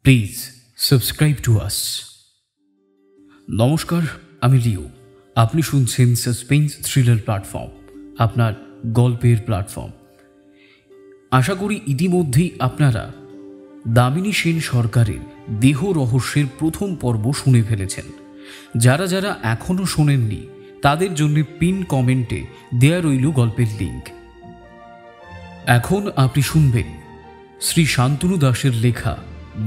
Please subscribe to us. নমস্কার, আমি লিও। আপনি শুনছেন সাসপেন্স থ্রিলার প্ল্যাটফর্ম, আপনার গল্পের প্ল্যাটফর্ম। আশা করি ইতিমধ্যেই আপনারা দামিনী সেন সরকারের দেহ রহস্যের প্রথম পর্ব শুনে ফেলেছেন। যারা যারা এখনও শোনেননি তাদের জন্য পিন কমেন্টে দেয়া রইল গল্পের লিঙ্ক। এখন আপনি শুনবেন শ্রী শান্তনু দাসের লেখা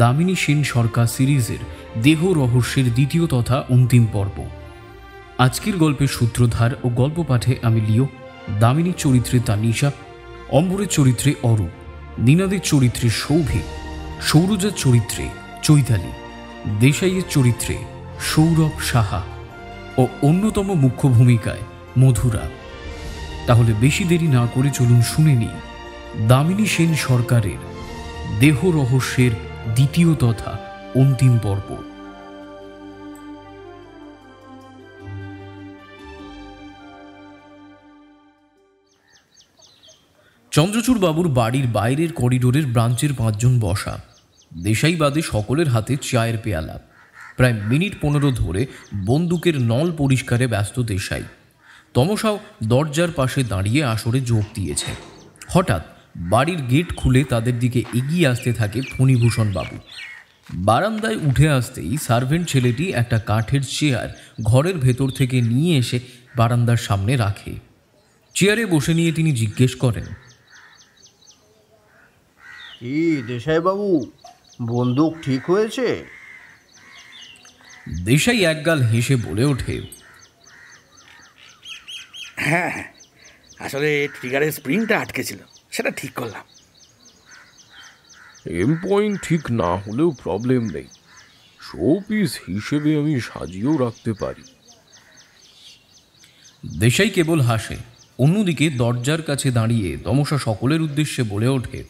দামিনী সেন সরকার সিরিজের দেহ রহস্যের দ্বিতীয় তথা অন্তিম পর্ব। আজকের গল্পের সূত্রধার ও গল্প পাঠে আমি লিও। দামিনীর চরিত্রে তানিশা, অম্বরের চরিত্রে অরূপ, নীনাদের চরিত্রে সৌভিক, সৌরজার চরিত্রে চৈতালি, দেশাইয়ের চরিত্রে সৌরভ সাহা ও অন্যতম মুখ্য ভূমিকায় মধুরা। তাহলে বেশি দেরি না করে চলুন শুনে নিই দামিনী সেন সরকারের দেহ রহস্যের দ্বিতীয় তথা অন্তিম পর্ব। চন্দ্রচূড় বাবুর বাড়ির বাইরের করিডোরের ব্রাঞ্চের 5 জন বসা। দেশাই বাদে সকলের হাতে চায়ের পেয়ালা। প্রায় মিনিট 15 ধরে বন্দুকের নল পরিষ্কারে ব্যস্ত দেশাই। তমসাও দরজার পাশে দাঁড়িয়ে আসরে যোগ দিয়েছে। হঠাৎ বাড়ির গেট খুলে তাদের দিকে এগিয়ে আসতে থাকে ফণীভূষণ বাবু। বারান্দায় উঠে আসতেই সার্ভেন্ট ছেলেটি একটা কাঠের চেয়ার ঘরের ভেতর থেকে নিয়ে এসে বারান্দার সামনে রাখে। চেয়ারে বসে নিয়ে তিনি জিজ্ঞেস করেন, কি দেশাই বাবু, বন্দুক ঠিক হয়েছে? দেশাই একগাল হেসে বলে ওঠে, হ্যাঁ, আসলে ট্রিগারের স্প্রিংটা আটকে ছিল, সেটা ঠিক করলাম। এম পয়েন্ট ঠিক না হলেও প্রবলেম নেই, শো পিস হিসেবে আমি সাজিয়েও রাখতে পারি। দেশাই কেবল হাসে। অন্যদিকে দরজার কাছে দাঁড়িয়ে তমসা সকলের উদ্দেশ্যে বলে ওঠে,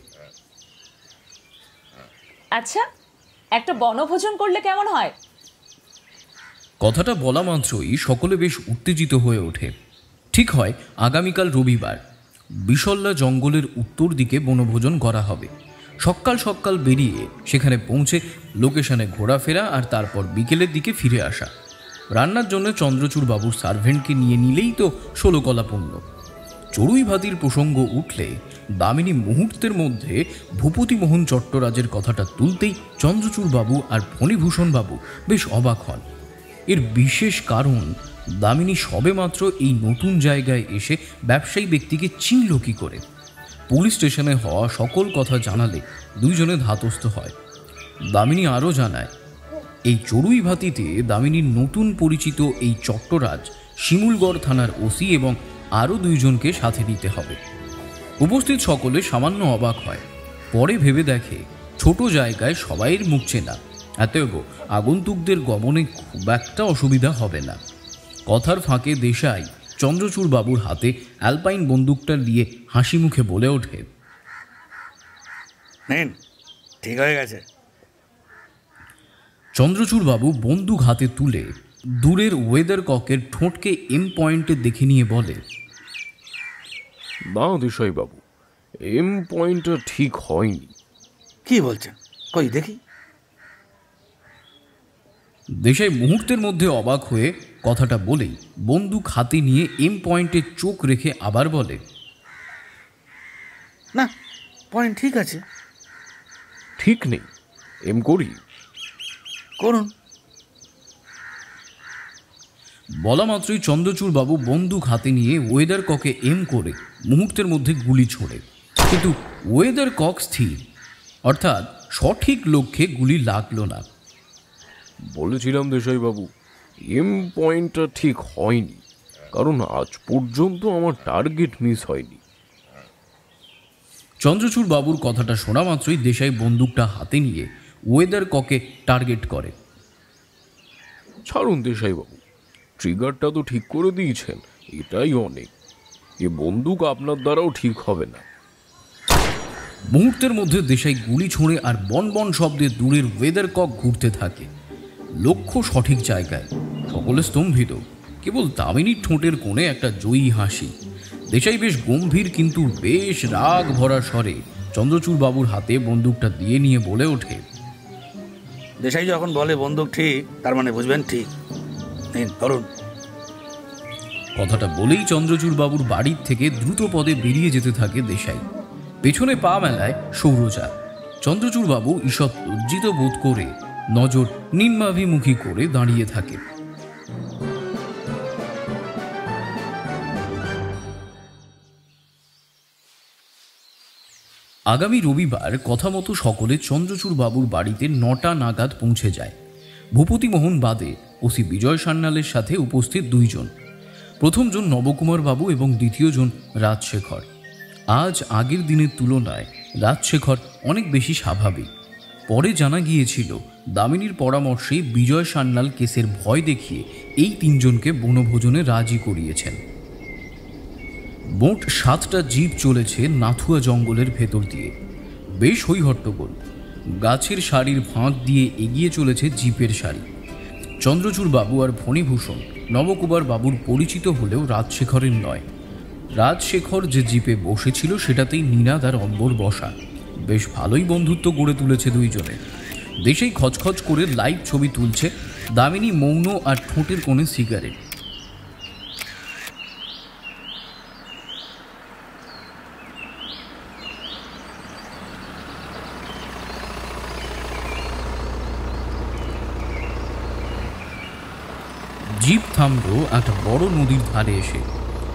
আচ্ছা, একটা বনভোজন করলে কেমন হয়? কথাটা বলা মাত্রই সকলে বেশ উত্তেজিত হয়ে ওঠে। ঠিক হয় আগামীকাল রবিবার বিশল্লা জঙ্গলের উত্তর দিকে বনভোজন করা হবে। সকাল সকাল বেরিয়ে সেখানে পৌঁছে লোকেশনে ঘোরাফেরা আর তারপর বিকেলের দিকে ফিরে আসা। রান্নার জন্য চন্দ্রচূড় বাবুর সার্ভেন্টকে নিয়ে নিলেই তো 16 কলা পূর্ণ। চড়ুই ভাতির প্রসঙ্গ উঠলে দামিনী মুহূর্তের মধ্যে ভূপতিমোহন চট্টরাজের কথাটা তুলতেই চন্দ্রচূড় বাবু আর ফণীভূষণ বাবু বেশ অবাক হন। এর বিশেষ কারণ, দামিনী সবেমাত্র এই নতুন জায়গায় এসে ব্যবসায়ী ব্যক্তিকে চিনল কী করে। পুলিশ স্টেশনে হওয়া সকল কথা জানালে দুইজনে ধাতস্থ হয়। দামিনী আরও জানায়, এই চড়ুই ভাতিতে দামিনীর নতুন পরিচিত এই চট্টরাজ শিমুলগড় থানার ওসি এবং আরও 2 জনকে সাথে নিতে হবে। উপস্থিত সকলে সামান্য অবাক হয়। পরে ভেবে দেখে ছোট জায়গায় সবাইয়ের মুখ চেনা, এতএব আগন্তুকদের গমনে খুব একটা অসুবিধা হবে না। কথার ফাঁকে দেশাই চন্দ্রচূড় বাবুর হাতে অ্যালপাইন বন্দুকটা দিয়ে হাসি মুখে বলে ওঠে, নেন, ঠিক হয়ে গেছে। চন্দ্রচূড় বাবু বন্দুক হাতে তুলে দূরের ওয়েদার ককের ঠোঁটকে এম পয়েন্টে দেখে নিয়ে বলে, না দেশাই বাবু, এম পয়েন্টটা ঠিক হয়নি। কি বলছেন, কই দেখি? দেশাই মুহূর্তের মধ্যে অবাক হয়ে কথাটা বলেই বন্দুক হাতে নিয়ে এম পয়েন্টে চোখ রেখে আবার বলে, না, পয়েন্ট ঠিক আছে। ঠিক নেই, এম করি? করুন। বলা মাত্রই চন্দ্রচূড় বাবু বন্দুক হাতে নিয়ে ওয়েদার ককে এম করে মুহূর্তের মধ্যে গুলি ছোড়ে। কিন্তু ওয়েদার কক স্থির, অর্থাৎ সঠিক লক্ষ্যে গুলি লাগলো না। বলেছিলাম দেশাই বাবু, এম পয়েন্টটা ঠিক হয়নি, কারণ আজ পর্যন্ত আমার টার্গেট মিস হয়নি। চন্দ্রচূড় বাবুর কথাটা শোনা মাত্রই দেশাই বন্দুকটা হাতে নিয়ে ওয়েদার ককে টার্গেট করে। ছাড়ুন দেশাই বাবু, ট্রিগারটা তো ঠিক করে দিয়েছেন, এটাই অনেক। এ বন্দুক আপনার দ্বারাও ঠিক হবে না। মুহূর্তের মধ্যে দেশাই গুলি ছোঁড়ে আর বন বন শব্দে দূরের ওয়েদার কক ঘুরতে থাকে। লক্ষ্য সঠিক জায়গায়। সকলে স্তম্ভিত। কেবল দামিনীর ঠোঁটের কোণে একটা জয়ী হাসি। দেশাই বেশ গম্ভীর কিন্তু বেশ রাগ ভরা স্বরে চন্দ্রচূড় বাবুর হাতে বন্দুকটা দিয়ে নিয়ে বলে ওঠে, দেশাই যখন বলে বন্দুক ঠিক, তার মানে বুঝবেন ঠিক। নিন ধরুন। কথাটা বলেই চন্দ্রচূড় বাবুর বাড়ির থেকে দ্রুত পদে বেরিয়ে যেতে থাকে দেশাই। পেছনে পা মেলায় সৌরজা। চন্দ্রচূড় বাবু ঈষৎ লজ্জিত বোধ করে নজর নিম্নাভিমুখী করে দাঁড়িয়ে থাকে। আগামী রবিবার কথা মতো সকলে চন্দ্রচূড় বাবুর বাড়িতে 9টা নাগাদ পৌঁছে যায়। ভূপতিমোহন বাদে ওসি বিজয় সান্যালের সাথে উপস্থিত 2 জন। প্রথমজন নবকুমার বাবু এবং দ্বিতীয়জন রাজশেখর। আজ আগের দিনের তুলনায় রাজশেখর অনেক বেশি স্বাভাবিক। পরে জানা গিয়েছিল দামিনীর পরামর্শে বিজয় সান্যাল কেসের ভয় দেখিয়ে এই 3 জনকে বনভোজনে রাজি করিয়েছেন। মোট 7টা জিপ চলেছে নাথুয়া জঙ্গলের ভেতর দিয়ে। বেশ হইহট্টগোল। গাছের সারির ফাঁক দিয়ে এগিয়ে চলেছে জিপের সারি। চন্দ্রচূড় বাবু আর ফণীভূষণ নবকুমার বাবুর পরিচিত হলেও রাজশেখরের নয়। রাজশেখর যে জিপে বসেছিল সেটাতেই নীনাদ আর অম্বর বসা। বেশ ভালোই বন্ধুত্ব গড়ে তুলেছে 2 জনে। দেশেই খচখচ করে লাইভ ছবি তুলছে। দামিনী মৌন আর ঠোঁটের কোণে সিগারেট। জিপ থামলো একটা বড় নদীর ধারে এসে।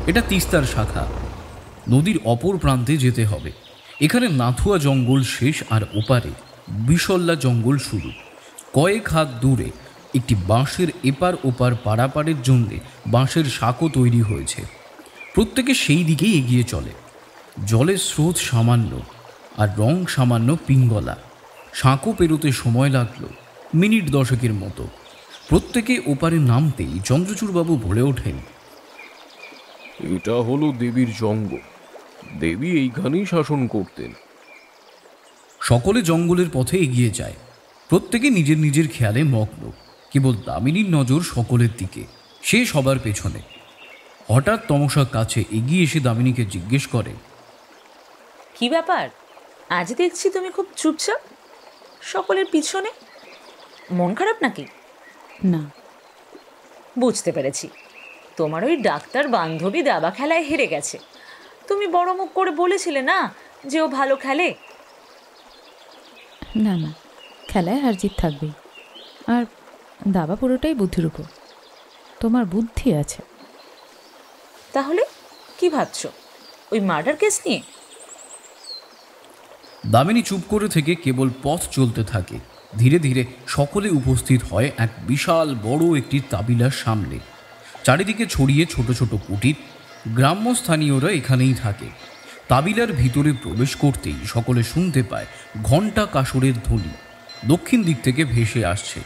এটা তিস্তার শাখা। নদীর অপর প্রান্তে যেতে হবে। এখানে নাথুয়া জঙ্গল শেষ আর ওপারে বিশল্লা জঙ্গল শুরু। কয়েক হাত দূরে একটি বাঁশের এপার ওপার পারাপারের জন্য বাঁশের সাঁকো তৈরি হয়েছে। প্রত্যেকে সেই দিকেই এগিয়ে চলে। জলের স্রোত সামান্য আর রং সামান্য পিঙ্গলা। সাঁকো পেরোতে সময় লাগলো মিনিট 10 মতো। প্রত্যেকে ওপারে নামতেই চন্দ্রচূড়বাবু বলে ওঠেন, এটা হলো দেবীর জঙ্গল। দেবী এইখানেই শাসন করতেন। সকলে জঙ্গলের পথে এগিয়ে যায়। প্রত্যেকে নিজের নিজের খেয়ালে মগ্ন। কেবল দামিনীর নজর সকলের দিকে। সে সবার পেছনে। হঠাৎ তমসা কাছে এগিয়ে এসে দামিনীকে জিজ্ঞেস করে, কি ব্যাপার? আজ দেখছি তুমি খুব চুপচাপ, সকলের পিছনে। মন খারাপ নাকি? না। বুঝতে পেরেছি, তোমার ওই ডাক্তার বান্ধবী দাবা খেলায় হেরে গেছে। তুমি বড় মুখ করে বলেছিলে না যে ও ভালো খেলে। না না, খেলায় হার জিত থাকবেই। আর দাবা পুরোটাই বুদ্ধির উপর। তোমার বুদ্ধি আছে। তাহলে কি ভাবছো ওই মার্ডার কেস নিয়ে? দামিনী চুপ করে থেকে কেবল পথ চলতে থাকে। ধীরে ধীরে সকলে উপস্থিত হয় এক বিশাল বড় একটি তাবিলার সামনে। চারিদিকে ছড়িয়ে ছোট ছোট কুটির। গ্রাম্য স্থানীয়রা এখানেই থাকে। তাবিলার ভিতরে প্রবেশ করতেই সকলে শুনতে পায় ঘণ্টা কাসরের ধ্বনি দক্ষিণ দিক থেকে ভেসে আসছে।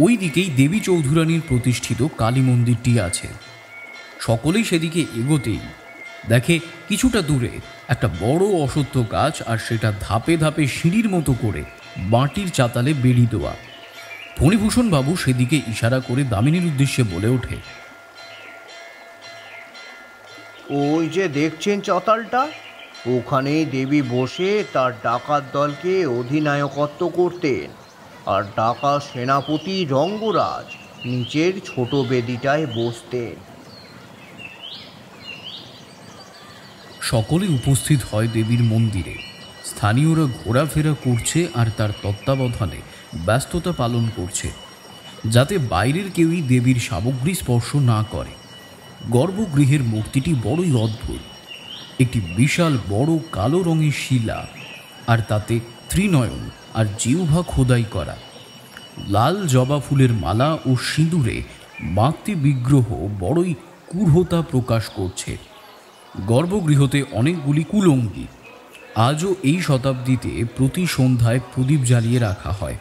ওই দিকেই দেবী চৌধুরানীর প্রতিষ্ঠিত কালী মন্দিরটি আছে। সকলেই সেদিকে এগোতেই দেখে কিছুটা দূরে একটা বড় অশ্বত্থ গাছ, আর সেটা ধাপে ধাপে সিঁড়ির মতো করে মাটির চাতালে বেড়ি দেওয়া। ফণীভূষণ বাবু সেদিকে ইশারা করে দামিনীর উদ্দেশ্যে বলে ওঠে, ওই যে দেখছেন চাতালটা, ওখানেই দেবী বসে তার ডাকাত দলকে অধিনায়কত্ব করতেন। আর ডাকাত সেনাপতি রঙ্গরাজ নিচের ছোট বেদিটায় বসতেন। সকলে উপস্থিত হয় দেবীর মন্দিরে। স্থানীয়রা ঘোরাফেরা করছে আর তার তত্ত্বাবধানে ব্যস্ততা পালন করছে, যাতে বাইরের কেউই দেবীর সামগ্রী স্পর্শ না করে। গর্ভগৃহের মূর্তিটি বড়ই অদ্ভুত। একটি বিশাল বড় কালো রঙের শিলা, আর তাতে ত্রিনয়ন আর জিহ্বা খোদাই করা। লাল জবা ফুলের মালা ও সিঁদুরে মাতৃ বিগ্রহ বড়ই কুঢ়তা প্রকাশ করছে। গর্ভগৃহতে অনেকগুলি কুলঙ্গি। আজও এই শতাব্দীতে প্রতি সন্ধ্যায় প্রদীপ জ্বালিয়ে রাখা হয়।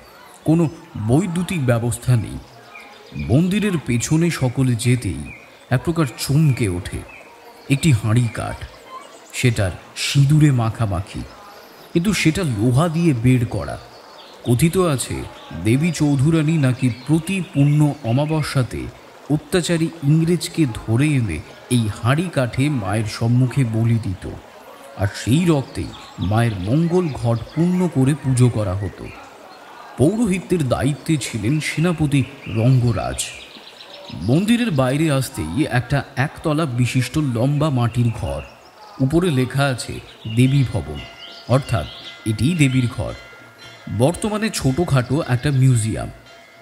কোনো বৈদ্যুতিক ব্যবস্থা নেই। মন্দিরের পেছনে সকলে যেতেই এক প্রকার চমকে ওঠে। একটি হাঁড়ি কাঠ, সেটার সিঁদুরে মাখামাখি, কিন্তু সেটা লোহা দিয়ে বের করা। কথিত আছে দেবী চৌধুরানী নাকি প্রতি পূর্ণ অমাবস্যাতে অত্যাচারী ইংরেজকে ধরে এনে এই হাঁড়ি কাঠে মায়ের সম্মুখে বলি দিত, আর সেই রক্তেই মায়ের মঙ্গল ঘট পূর্ণ করে পুজো করা হতো। পৌরোহিত্যের দায়িত্বে ছিলেন সেনাপতি রঙ্গরাজ। মন্দিরের বাইরে আসতেই একটা একতলা বিশিষ্ট লম্বা মাটির ঘর, উপরে লেখা আছে দেবী ভবন, অর্থাৎ এটিই দেবীর ঘর। বর্তমানে ছোটোখাটো একটা মিউজিয়াম।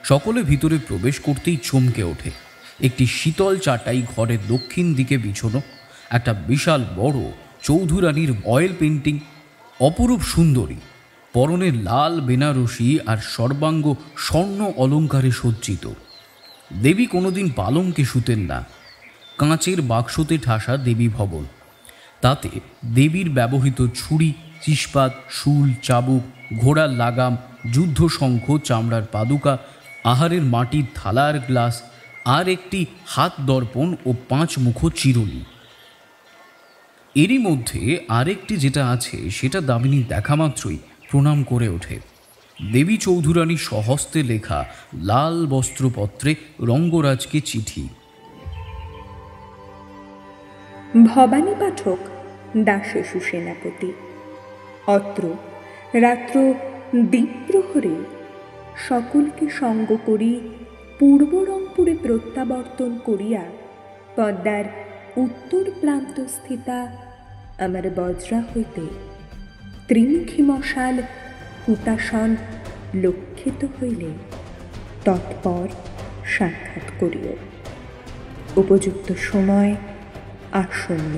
সকলে ভিতরে প্রবেশ করতেই চমকে ওঠে। একটি শীতল চাটাই ঘরের দক্ষিণ দিকে বিছানো, একটা বিশাল বড় চৌধুরানীর অয়েল পেন্টিং, অপরূপ সুন্দরী, পরনে লাল বেনারসি আর সর্বাঙ্গ স্বর্ণ অলঙ্কারে সজ্জিত। দেবী কোনোদিন পালঙ্কে শুতেন না। কাঁচের বাক্সতে ঠাসা দেবী ভবন, তাতে দেবীর ব্যবহৃত ছুরি, চিস্পাত, শুল, চাবুক, ঘোড়ার লাগাম, যুদ্ধশঙ্খ, চামড়ার পাদুকা, আহারের মাটির থালা আর গ্লাস, আর একটি হাত দর্পণ ও 5 মুখ চিরুনি। এরই মধ্যে আরেকটি যেটা আছে সেটা দামিনী দেখা মাত্রই প্রণাম করে ওঠে। দেবী চৌধুরানী স্বহস্তে লেখা লাল বস্ত্রপত্রে রঙ্গরাজকে চিঠি। ভবানী পাঠক দাসেষু সেনাপতি, অত্র রাত্র দ্বীপ্রহরে সকলকে সঙ্গ করি পূর্ব রংপুরে প্রত্যাবর্তন করিয়া পদ্মার উত্তর প্রান্ত স্থিতা আমার বজ্রা হইতে ত্রিমুখী মশাল হুতাসন লক্ষিত হইলে তৎপর সাক্ষাৎ করিও। উপযুক্ত সময় আসন্ন।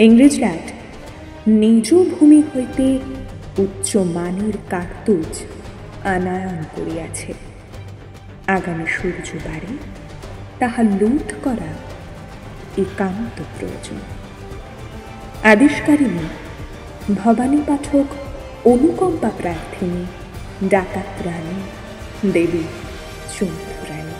ইংরেজরাজ নিজ ভূমি হইতে উচ্চ মানের কার্তুজ আনায়ন করিয়াছে। আগামী সূর্যবারে তাহা লুট করা একান্ত প্রয়োজন। আদেশকারিণী ভবানী পাঠক অনুকম্পা প্রার্থিনী ডাকাত রানী দেবী চৌধুরানী।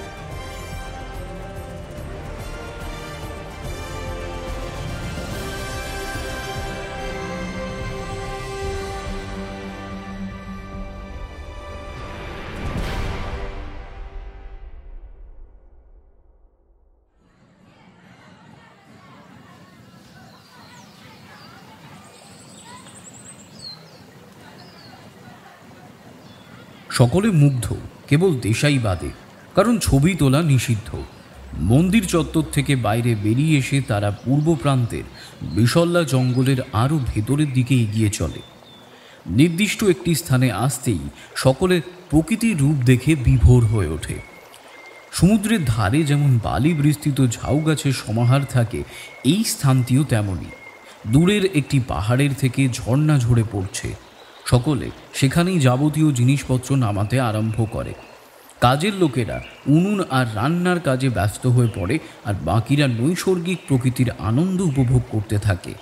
সকলে মুগ্ধ, কেবল দেশাই বাদে, কারণ ছবি তোলা নিষিদ্ধ। মন্দির চত্বর থেকে বাইরে বেরিয়ে এসে তারা পূর্ব প্রান্তের বিশল্লা জঙ্গলের আরও ভেতরের দিকে এগিয়ে চলে। নির্দিষ্ট একটি স্থানে আসতেই সকলে প্রকৃতির রূপ দেখে বিভোর হয়ে ওঠে। সমুদ্রের ধারে যেমন বালি বিস্তৃত ঝাউ গাছের সমাহার থাকে, এই স্থানটিও তেমনই। দূরের একটি পাহাড়ের থেকে ঝর্ণা ঝরে পড়ছে। সকলে সেখানেই যাবতীয় জিনিসপত্র নামাতে আরম্ভ করে। কাজের লোকেরা উনুন আর রান্নার কাজে ব্যস্ত হয়ে পড়ে, আর বাকিরা নৈসর্গিক প্রকৃতির আনন্দ উপভোগ করতে থাকে।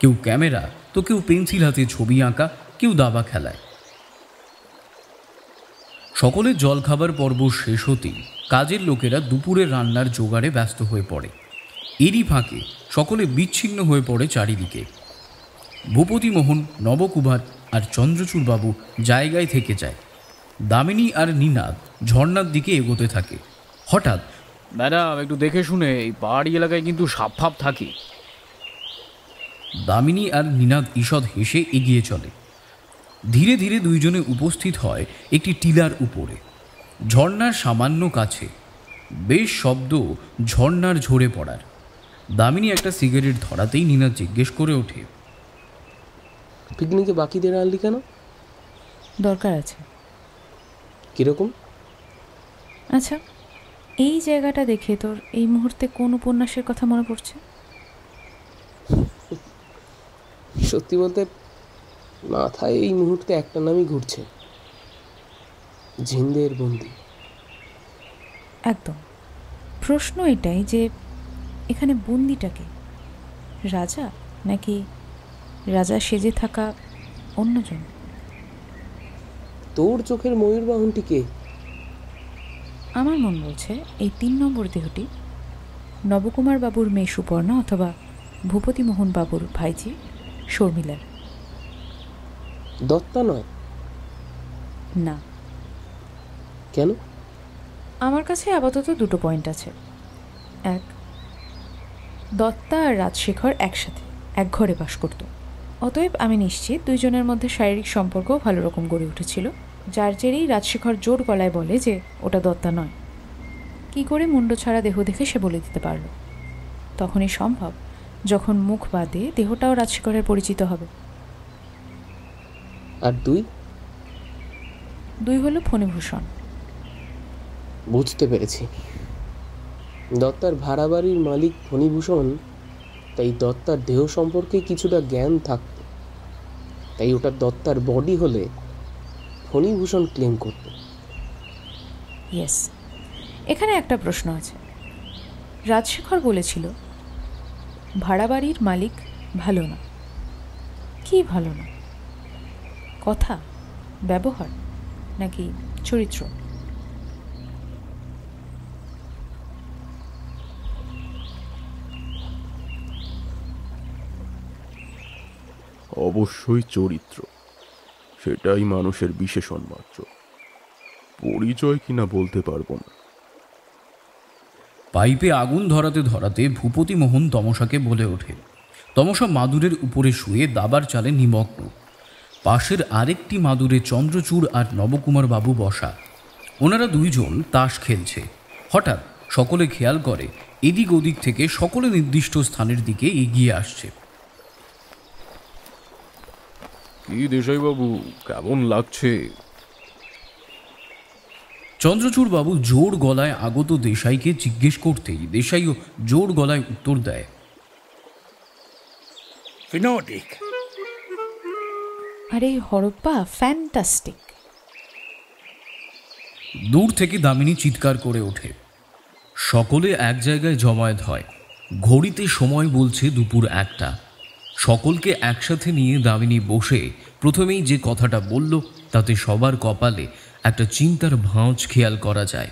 কেউ ক্যামেরা, তো কেউ পেন্সিল হাতে ছবি আঁকা, কেউ দাবা খেলায়। সকলের জলখাবার পর্ব শেষ হতেই কাজের লোকেরা দুপুরের রান্নার জোগাড়ে ব্যস্ত হয়ে পড়ে। এরই ফাঁকে সকলে বিচ্ছিন্ন হয়ে পড়ে চারিদিকে। ভূপতিমোহন, নবকুমার আর চন্দ্রচূড়বাবু জায়গায় থেকে যায়। দামিনী আর নিনাদ ঝর্ণার দিকে এগোতে থাকে। হঠাৎ, ম্যাডাম একটু দেখে শুনে, এই পাহাড়ি এলাকায় কিন্তু সাপ ফাপ থাকে। দামিনী আর নিনাদ ঈষৎ হেসে এগিয়ে চলে। ধীরে ধীরে দুইজনে উপস্থিত হয় একটি টিলার উপরে, ঝর্ণার সামান্য কাছে। বেশ শব্দ ঝর্ণার ঝরে পড়ার। দামিনী একটা সিগারেট ধরাতেই নিনাদ জিজ্ঞেস করে ওঠে, পিকনিকে বাকিদের আনলি কেন? দরকার আছে। কিরকম? আচ্ছা, এই জায়গাটা দেখে তোর এই মুহূর্তে কোন উপন্যাসের কথা মনে পড়ছে? সত্যি বলতে মাথায় এই মুহূর্তে একটা নামই ঘুরছে, জিন্দের বন্দি। একদম। প্রশ্ন এটাই যে এখানে বন্দিটাকে রাজা, নাকি রাজা সেজে থাকা অন্যজন? তোর চোখের ময়ূরবাহনটি কে? আমার মন বলছে এই 3 নম্বর দেহটি নবকুমার বাবুর মেয়ে সুপর্ণা অথবা ভূপতিমোহন বাবুর ভাইজি শর্মিলার। দত্তা নয়? না। কেন? আমার কাছে আপাতত 2টো পয়েন্ট আছে। 1, দত্তা আর রাজশেখর একসাথে এক ঘরে বাস করত, অতএব আমি নিশ্চিত দুইজনের মধ্যে শারীরিক সম্পর্কও ভালো রকম গড়ে উঠেছিল, যার জেরেই রাজশেখর জোর গলায় বলে যে ওটা দত্তা নয়। কি করে মুন্ড ছাড়া দেহ দেখে সে বলে দিতে পারল? তখনই সম্ভব যখন মুখ বাদে দেহটাও রাজশেখরের পরিচিত হবে। আর দুই হলো ফণিভূষণ। বুঝতে পেরেছি, দত্তার ভাড়া বাড়ির মালিক ফণিভূষণ, তাই দত্তার দেহ সম্পর্কে কিছুটা জ্ঞান থাকত, তাই ওটা দত্তার বডি হলে ফণিভূষণ ক্লেম করত। ইয়েস, এখানে একটা প্রশ্ন আছে। রাজশেখর বলেছিল ভাড়া বাড়ির মালিক ভালো না। কি ভালো না? কথা, ব্যবহার, নাকি চরিত্র? অবশ্যই চরিত্র, সেটাই মানুষের বিশেষণ মাত্র। পরিচয় কিনা বলতে পারবো না। পাইপে আগুন ধরাতে ধরাতে ভূপতি মোহন তমসাকে বলে ওঠে। তমসা মাদুরের উপরে শুয়ে দাবার চালে নিমগ্ন। পাশের আরেকটি মাদুরে চন্দ্রচূড় আর নবকুমার বাবু বসা। ওনারা দুইজন তাস খেলছে। হঠাৎ সকলে খেয়াল করে এদিক ওদিক থেকে সকলে নির্দিষ্ট স্থানের দিকে এগিয়ে আসছে। কি দেশাইবাবু, কেমন লাগছে? চন্দ্রচূড় বাবু জোর গলায় আগত দেশাইকে জিজ্ঞেস করতেই দেশাইও জোর গলায় উত্তর দেয়, ফিনোটিক। আরে হরপ্পা ফ্যান্টাস্টিক। দূর থেকে দামিনী চিৎকার করে ওঠে। সকলে এক জায়গায় জমায়েত হয়। ঘড়িতে সময় বলছে দুপুর 1টা। সকলকে একসাথে নিয়ে দামিনী বসে প্রথমেই যে কথাটা বলল তাতে সবার কপালে একটা চিন্তার ভাঁজ খেয়াল করা যায়।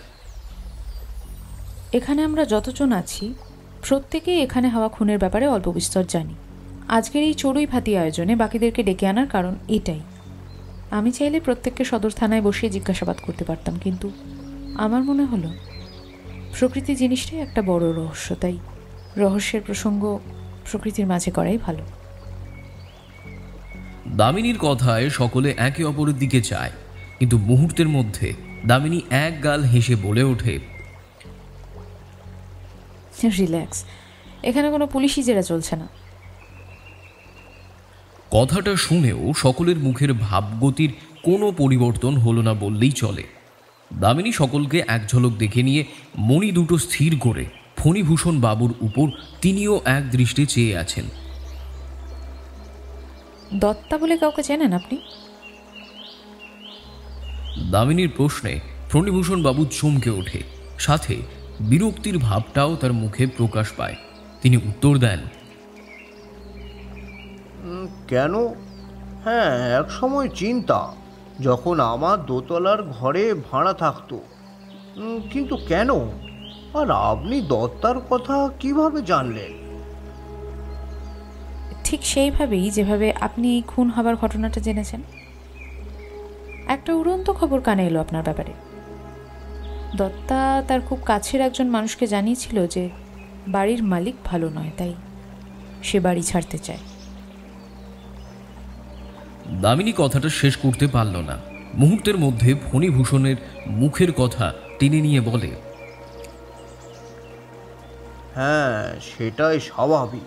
এখানে আমরা যতজন আছি প্রত্যেকেই এখানে হওয়া খুনের ব্যাপারে অল্প বিস্তর জানি। আজকের এই চড়ুই ভাতি আয়োজনে বাকিদেরকে ডেকে আনার কারণ এটাই। আমি চাইলে প্রত্যেককে সদর থানায় বসিয়ে জিজ্ঞাসাবাদ করতে পারতাম, কিন্তু আমার মনে হলো প্রকৃতি জিনিসটাই একটা বড় রহস্য, তাই রহস্যের প্রসঙ্গ প্রকৃতির মাঝে করাই ভালো। দামিনীর কথায় সকলে একে অপরের দিকে চায়, কিন্তু মুহূর্তের মধ্যে দামিনী এক গাল হেসে বলে ওঠে, রিল্যাক্স, এখানে কোনো পুলিশি জেরা চলছে না। কথাটা শুনেও সকলের মুখের ভাবগতির কোনো পরিবর্তন হলো না বললেই চলে। দামিনী সকলকে এক ঝলক দেখে নিয়ে মণি দুটো স্থির করে ফণিভূষণ বাবুর উপর তিনিও এক দৃষ্টে চেয়ে আছেন। দত্তা বলে কাউকে চেনেন আপনি? দামিনীর প্রশ্নে ফণিভূষণ বাবু চমকে ওঠে, সাথে বিরক্তির ভাবটাও তার মুখে প্রকাশ পায়। তিনি উত্তর দেন, কেন? হ্যাঁ, এক সময় চিন্তা, যখন আমার দোতলার ঘরে ভাড়া থাকতো। কিন্তু কেন? আর আপনি দত্তার কথা কিভাবে জানলেন? ঠিক সেইভাবেই যেভাবে আপনি খুন হবার ঘটনাটা জেনেছেন। একটা উড়ন্ত খবর কানে এলো আপনার ব্যাপারে। দত্তা তার খুব কাছের একজন মানুষকে জানিয়েছিল যে বাড়ির মালিক ভালো নয়, তাই সে বাড়ি ছাড়তে চায়। দামিনী কথাটা শেষ করতে পারল না। মুহূর্তের মধ্যে ফণিভূষণের মুখের কথা টেনে নিয়ে বলে, হ্যাঁ, সেটাই স্বাভাবিক।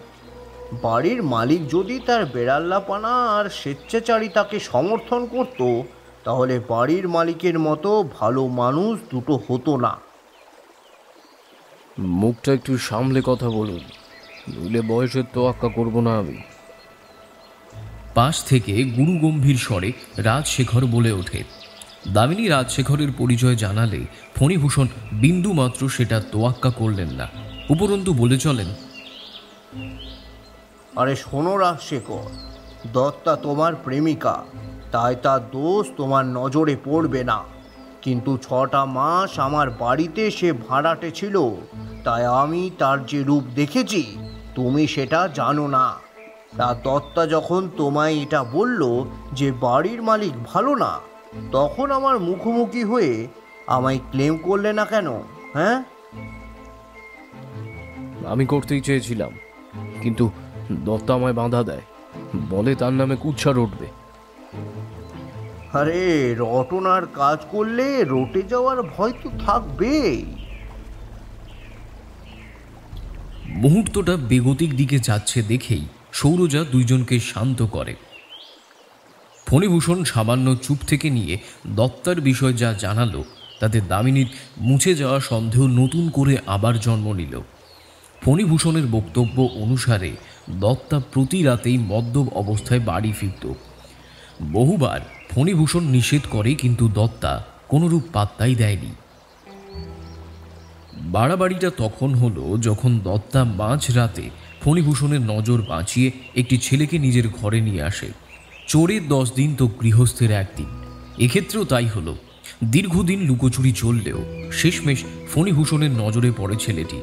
বাড়ির মালিক যদি তার বেড়াল্লাপানা আর স্বেচ্ছাচারিতাকে সমর্থন করত, তাহলে বাড়ির মালিকের মতো ভালো মানুষ দুটো হতো না। মুখটা একটু সামলে কথা বলুন, নইলে বয়সের তোয়াক্কা করবো না আমি। পাশ থেকে গুরুগম্ভীর স্বরে রাজশেখর বলে ওঠে। দামিনী রাজশেখরের পরিচয় জানালে ফণিভূষণ বিন্দু মাত্র সেটা তোয়াক্কা করলেন না, উপরন্তু বলে চলেন, আরে শোনো রাজশেখর, দত্তা তোমার প্রেমিকা, তাই তার দোষ তোমার নজরে পড়বে না। কিন্তু 6টা মাস আমার বাড়িতে সে ভাড়াটে ছিল, তাই আমি তার যে রূপ দেখেছি তুমি সেটা জানো না। তা দত্তা যখন তোমায় এটা বলল যে বাড়ির মালিক ভালো না, তখন আমার মুখোমুখি হয়ে আমায় ক্লেম করলে না কেন? হ্যাঁ, আমি করতেই চেয়েছিলাম, কিন্তু দত্তা আমায় বাধা দেয়। বলে তার নামে কুৎসা রটবে। আরে রটনার কাজ করলে রটে যাওয়ার ভয় তো থাকবেই। মুহূর্তটা বেগতিক দিকে যাচ্ছে দেখেই সৌরজা দুইজনকে শান্ত করে। ফণিভূষণ সামান্য চুপ থেকে নিয়ে দত্তার বিষয় যা জানালো তাতে দামিনীর মুছে যাওয়া সন্দেহ নতুন করে আবার জন্ম নিল। ফণিভূষণের বক্তব্য অনুসারে দত্তা প্রতি রাতেই মদ্যপ অবস্থায় বাড়ি ফিরত। বহুবার ফণিভূষণ নিষেধ করে, কিন্তু দত্তা কোনোরূপ পাত্তাই দেয়নি। বাড়াবাড়িটা তখন হলো যখন দত্তা মাঝরাতে ফণিভূষণের নজর বাঁচিয়ে একটি ছেলেকে নিজের ঘরে নিয়ে আসে। চোরের 10 দিন তো গৃহস্থের 1 দিন, এক্ষেত্রেও তাই হলো। দীর্ঘদিন লুকোচুরি চললেও শেষমেশ ফণিভূষণের নজরে পড়ে ছেলেটি।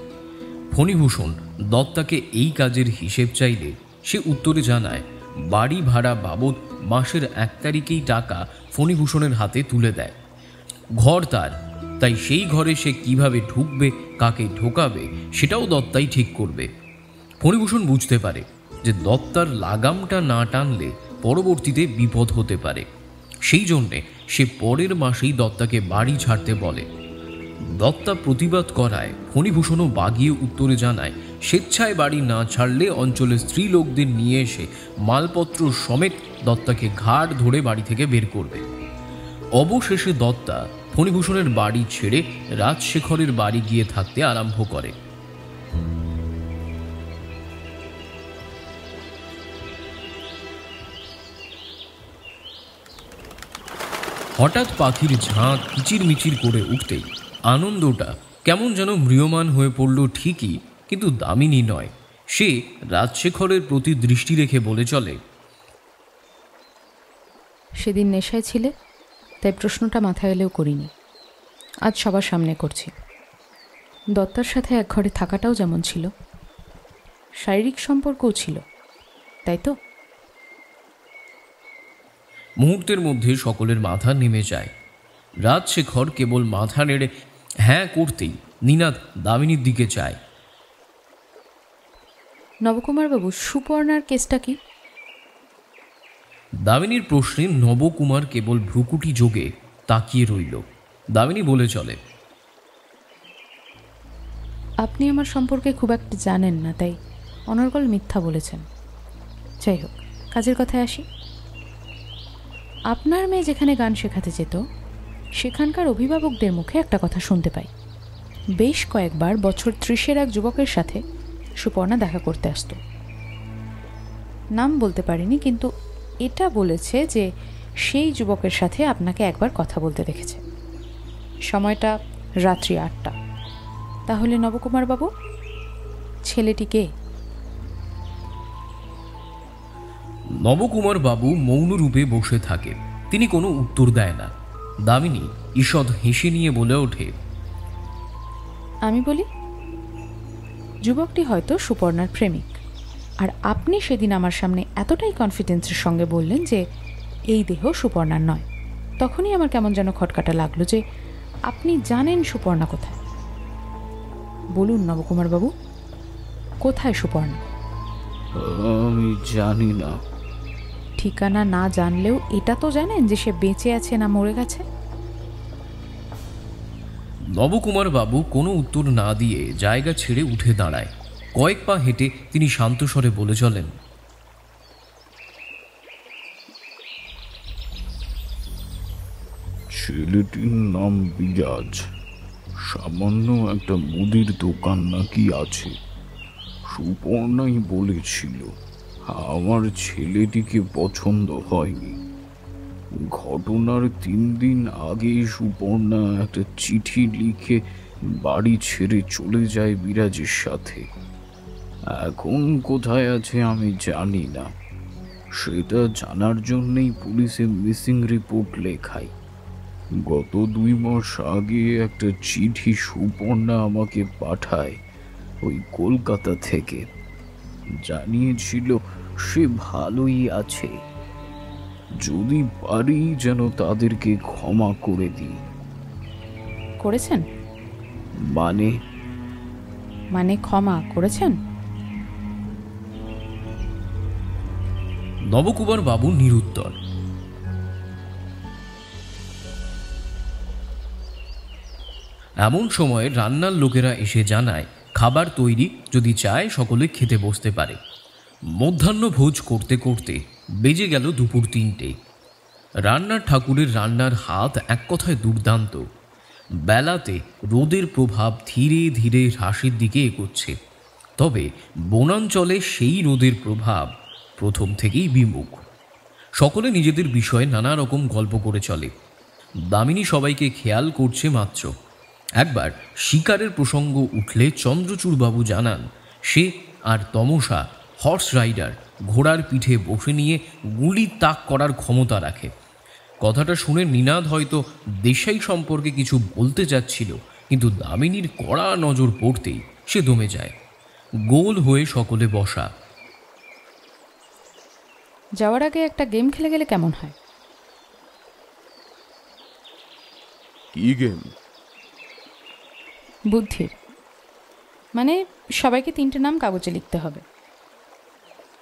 ফণিভূষণ দত্তাকে এই কাজের হিসেব চাইলে সে উত্তরে জানায় বাড়ি ভাড়া বাবদ মাসের 1 তারিখেই টাকা ফণিভূষণের হাতে তুলে দেয়। ঘর তার, তাই সেই ঘরে সে কিভাবে ঢুকবে, কাকে ঢোকাবে সেটাও দত্তাই ঠিক করবে। ফণিভূষণ বুঝতে পারে যে দত্তার লাগামটা না টানলে পরবর্তীতে বিপদ হতে পারে। সেই জন্যে সে পরের মাসেই দত্তাকে বাড়ি ছাড়তে বলে। দত্তা প্রতিবাদ করায় ফণিভূষণও বাগিয়ে উত্তরে জানায় স্বেচ্ছায় বাড়ি না ছাড়লে অঞ্চলের স্ত্রী লোকদের নিয়ে এসে মালপত্র সমেত দত্তাকে ঘাড় ধরে বাড়ি থেকে বের করবে। অবশেষে দত্তা ফণিভূষণের বাড়ি ছেড়ে রাজশেখরের বাড়ি গিয়ে থাকতে আরম্ভ করে। হঠাৎ পাখির ঝাঁক কিচিরমিচির করে উঠতেই আনন্দটা কেমন যেন ম্রিয়মান হয়ে পড়ল ঠিকই, কিন্তু দামিনী নয়। সে রাজশেখরের প্রতি দৃষ্টি রেখে বলে চলে, সেদিন নেশায় ছিলে, তাই প্রশ্নটা মাথায় এলেও করিনি। আজ সবার সামনে করছি। দত্তার সাথে এক ঘরে থাকাটাও যেমন ছিল, শারীরিক সম্পর্কও ছিল, তাই তো? মুহূর্তের মধ্যে সকলের মাথা নেমে যায়। রাজশেখর কেবল মাথা নেড়ে হ্যাঁ করতেই নিনাদ দামিনীর দিকে চায়। নবকুমারবাবু, সুপর্ণার কেসটা কি? দামিনীর প্রশ্নে নবকুমার কেবল ভ্রুকুটি যোগে তাকিয়ে রইল। দামিনী বলে চলে, আপনি আমার সম্পর্কে খুব একটা জানেন না, তাই অনর্গল মিথ্যা বলেছেন। যাই হোক, কাজের কথায় আসি। আপনার মেয়ে যেখানে গান শেখাতে যেত, সেখানকার অভিভাবকদের মুখে একটা কথা শুনতে পাই। বেশ কয়েকবার বছর 30-এর এক যুবকের সাথে সুপর্ণা দেখা করতে আসতো। নাম বলতে পারিনি, কিন্তু এটা বলেছে যে সেই যুবকের সাথে আপনাকে একবার কথা বলতে দেখেছে। সময়টা রাত্রি 8টা। তাহলে নবকুমার বাবু, ছেলেটি কে? নবকুমার বাবু মৌনরূপে বসে থাকে। তিনি কোনো উত্তর দেয় না। দামিনী ঈষৎ হেসে নিয়ে বলে ওঠে, আমি বলি, যুবকটি হয়তো সুপর্ণার প্রেমিক। আর আপনি সেদিন আমার সামনে এতটাই কনফিডেন্সের সঙ্গে বললেন যে এই দেহ সুপর্ণার নয়, তখনই আমার কেমন যেন খটকাটা লাগলো যে আপনি জানেন সুপর্ণা কোথায়। বলুন নবকুমার বাবু, কোথায় সুপর্ণা? আমি জানি না। ঠিকানা না জানলেও এটা তো জানেন যে সে বেঁচে আছে না মরে গেছে? নবকুমার বাবু কোনো উত্তর না দিয়ে জায়গা ছেড়ে উঠে দাঁড়ায়। কয়েক পা হেঁটে তিনি শান্ত স্বরে বলে চলেন, ছেলেটির নাম বিরাজ। সামান্য একটা মুদির দোকান নাকি আছে। সুপর্ণাই বলেছিল আমার ছেলেটিকে পছন্দ হয়নি। ঘটনার 3 দিন আগে সুপর্ণা একটা চিঠি লিখে বাড়ি ছেড়ে চলে যায় বিরাজের সাথে। এখন কোথায় আছে আমি জানি না। সেটা জানার জন্যই পুলিশে মিসিং রিপোর্ট লেখাই। গত 2 মাস আগে একটা চিঠি সুপর্ণা আমাকে পাঠায় ওই কলকাতা থেকে। জানিয়েছিল সে ভালোই আছে, যদি পারি যেন তাদেরকে ক্ষমা করে দিই। করেছেন? মানে ক্ষমা করেছেন? নবকুমার বাবু নিরুত্তর। এমন সময় রান্নার লোকেরা এসে জানায় খাবার তৈরি, যদি চায় সকলে খেতে বসতে পারে। মধ্যাহ্ন ভোজ করতে করতে বেজে গেল দুপুর 3টে। রান্নার ঠাকুরের রান্নার হাত এক কথায় দুর্দান্ত। বেলাতে রোদের প্রভাব ধীরে ধীরে হ্রাসের দিকে এগোচ্ছে, তবে বনাঞ্চলে সেই রোদের প্রভাব প্রথম থেকেই বিমুখ। সকলে নিজেদের বিষয়ে নানা রকম গল্প করে চলে। দামিনী সবাইকে খেয়াল করছে মাত্র। একবার শিকারের প্রসঙ্গ উঠলে চন্দ্রচূড়বাবু জানান সে আর তমসা হর্স রাইডার, ঘোড়ার পিঠে বসে নিয়ে গুলি তাক করার ক্ষমতা রাখে। কথাটা শুনে নিনাদ হয়তো দেশাই সম্পর্কে কিছু বলতে যাচ্ছিল, কিন্তু দামিনীর কড়া নজর পড়তেই সে দমে যায়। গোল হয়ে সকলে বসা। যাওয়ার আগে একটা গেম খেলে গেলে কেমন হয়? কি গেম? বুদ্ধির। মানে সবাইকে 3টে নাম কাগজে লিখতে হবে।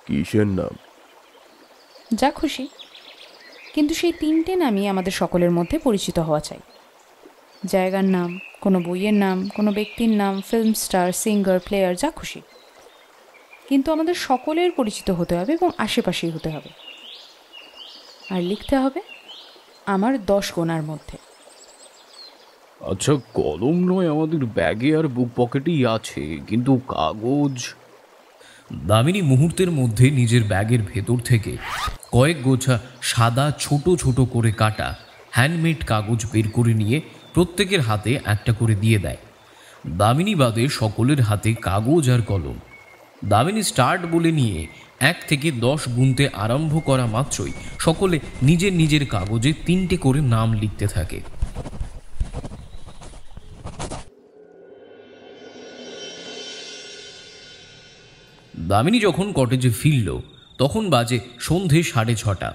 কিসের নাম? যা খুশি, কিন্তু সেই 3টে নামই আমাদের সকলের মধ্যে পরিচিত হওয়া চাই। জায়গার নাম, কোনো বইয়ের নাম, কোনো ব্যক্তির নাম, ফিল্ম স্টার, সিঙ্গার, প্লেয়ার, যা খুশি, কিন্তু আমাদের সকলের পরিচিত হতে হবে এবং আশেপাশেই হতে হবে। আর লিখতে হবে আমার 10 গোনার মধ্যে। আচ্ছা, কলম নয় আমাদের ব্যাগে আর বুক পকেটেই আছে, কিন্তু কাগজ? দামিনী মুহূর্তের মধ্যে নিজের ব্যাগের ভেতর থেকে কয়েক গোছা সাদা ছোট ছোট করে কাটা হ্যান্ডমেড কাগজ বের করে নিয়ে প্রত্যেকের হাতে একটা করে দিয়ে দেয়। দামিনী বাদে সকলের হাতে কাগজ আর কলম। দামিনী স্টার্ট বলে নিয়ে 1 থেকে 10 গুনতে আরম্ভ করা মাত্রই সকলে নিজের নিজের কাগজে 3টে করে নাম লিখতে থাকে। দামিনী যখন কটেজে ফিরল তখন বাজে সন্ধে 6:30।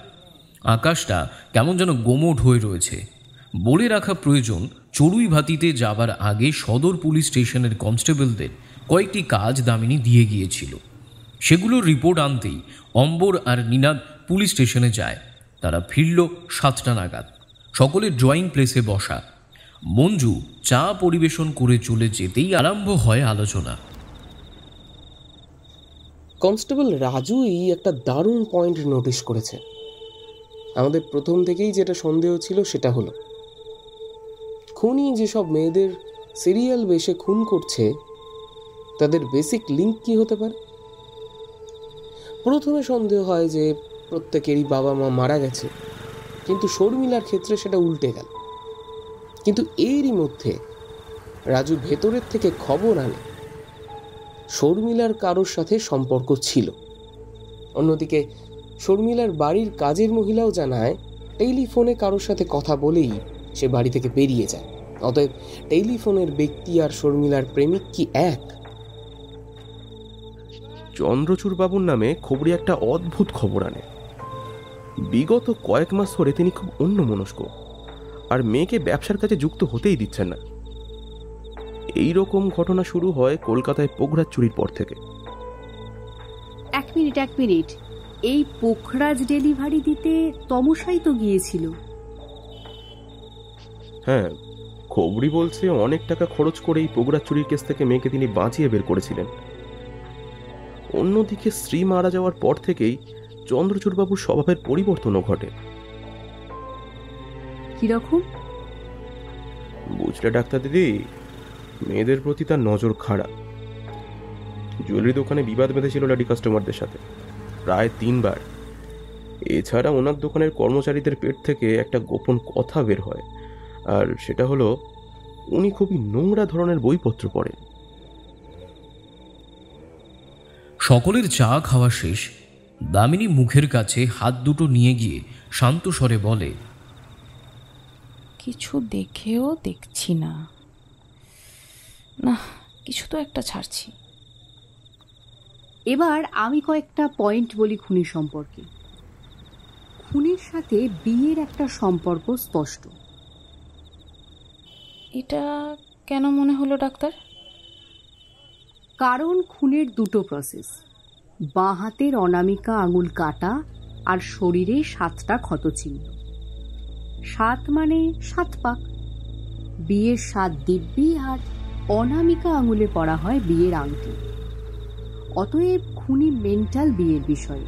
আকাশটা কেমন যেন গোমট হয়ে রয়েছে। বলে রাখা প্রয়োজন, চড়ুইভাতিতে যাবার আগে সদর পুলিশ স্টেশনের কনস্টেবলদের কয়েকটি কাজ দামিনী দিয়ে গিয়েছিল। সেগুলোর রিপোর্ট আনতেই অম্বর আর নিনাদ পুলিশ স্টেশনে যায়। তারা ফিরল 7টা নাগাদ। সকলে ড্রয়িং প্লেসে বসা। মঞ্জু চা পরিবেশন করে চলে যেতেই আরম্ভ হয় আলোচনা। কনস্টেবল রাজুই একটা দারুণ পয়েন্ট নোটিশ করেছে। আমাদের প্রথম থেকেই যেটা সন্দেহ ছিল সেটা হলো খুনি যেসব মেয়েদের সিরিয়াল বেশে খুন করছে তাদের বেসিক লিঙ্ক কি হতে পারে। প্রথমে সন্দেহ হয় যে প্রত্যেকেরই বাবা মা মারা গেছে, কিন্তু শর্মিলার ক্ষেত্রে সেটা উল্টে গেল। কিন্তু এরই মধ্যে রাজু ভেতরের থেকে খবর আনে শর্মিলার কারোর সাথে সম্পর্ক ছিল। অন্যদিকে শর্মিলার বাড়ির কাজের মহিলাও জানায় টেলিফোনে কারোর সাথে কথা বলেই সে বাড়ি থেকে বেরিয়ে যায়। অতএব টেলিফোনের ব্যক্তি আর শর্মিলার প্রেমিক কি এক? চন্দ্রচূড়বাবুর নামে খবরে একটা অদ্ভুত খবর আনে। বিগত কয়েক মাস ধরে তিনি খুব অন্যমনস্ক, আর মেয়েকে ব্যবসার কাজে যুক্ত হতেই দিচ্ছেন না। এই রকম ঘটনা শুরু হয় কলকাতায় পোখরাজ চুরির পর থেকে। এক মিনিট, এই পোখরাজ ডেলিভারি দিতে তমসাই তো গিয়েছিল। হ্যাঁ, খবরি বলছে অনেক টাকা খরচ করে এই পোখরাজ চুরির কেস থেকে মেয়েকে তিনি বাঁচিয়ে বের করেছিলেন। অন্যদিকে স্ত্রী মারা যাওয়ার পর থেকেই চন্দ্রচূড়বাবুর স্বভাবের পরিবর্তনও ঘটে। কিরকম? বুঝলে ডাক্তার দিদি, মেয়েদের প্রতি তার নজর খারাপ। জুয়েলারি দোকানে বিবাদ বেঁধেছিল লেডি কাস্টমারদের সাথে প্রায় 3 বার। এছাড়া ওনার দোকানের কর্মচারীদের পেট থেকে একটা গোপন কথা বের হয়, আর সেটা হলো উনি খুবই নোংরা ধরনের বইপত্র পড়েন। সকলের চা খাওয়া শেষ। দামিনী মুখের কাছে হাত দুটো নিয়ে গিয়ে শান্ত স্বরে বলে, কিছু দেখেও দেখছি না, না কিছু তো একটা ছাড়ছি। এবার আমি কয়েকটা পয়েন্ট বলি খুনির সম্পর্কে। খুনির সাথে বিয়ের একটা সম্পর্ক স্পষ্ট। এটা কেন মনে হলো ডাক্তার? কারণ খুনের দুটো প্রসেস, বাঁ হাতের অনামিকা আঙুল কাটা আর শরীরে 7টা ক্ষতচিহ্ন। 7 মানে 7 পাক। বিয়ের 7 দিব্যি আর অনামিকা আঙুলে পরা হয় বিয়ের আংটি। অতএব খুনি মেন্টাল বিয়ের বিষয়ে।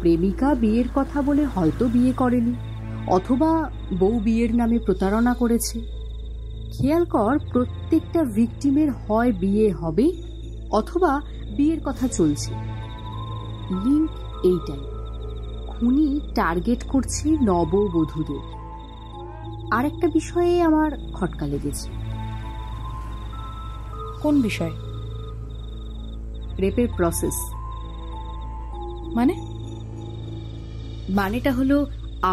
প্রেমিকা বিয়ের কথা বলে হয়তো বিয়ে করেনি, অথবা বউ বিয়ের নামে প্রতারণা করেছে। খেয়াল কর, প্রত্যেকটা ভিকটিমের হয় বিয়ে হবে অথবা বিয়ের কথা চলছে। লিঙ্ক এইটাই, খুনি টার্গেট করছে নববধূদের। আর একটা বিষয়ে আমার খটকা লেগেছে। কোন বিষয়? রেপের প্রসেস। মানেটা হলো,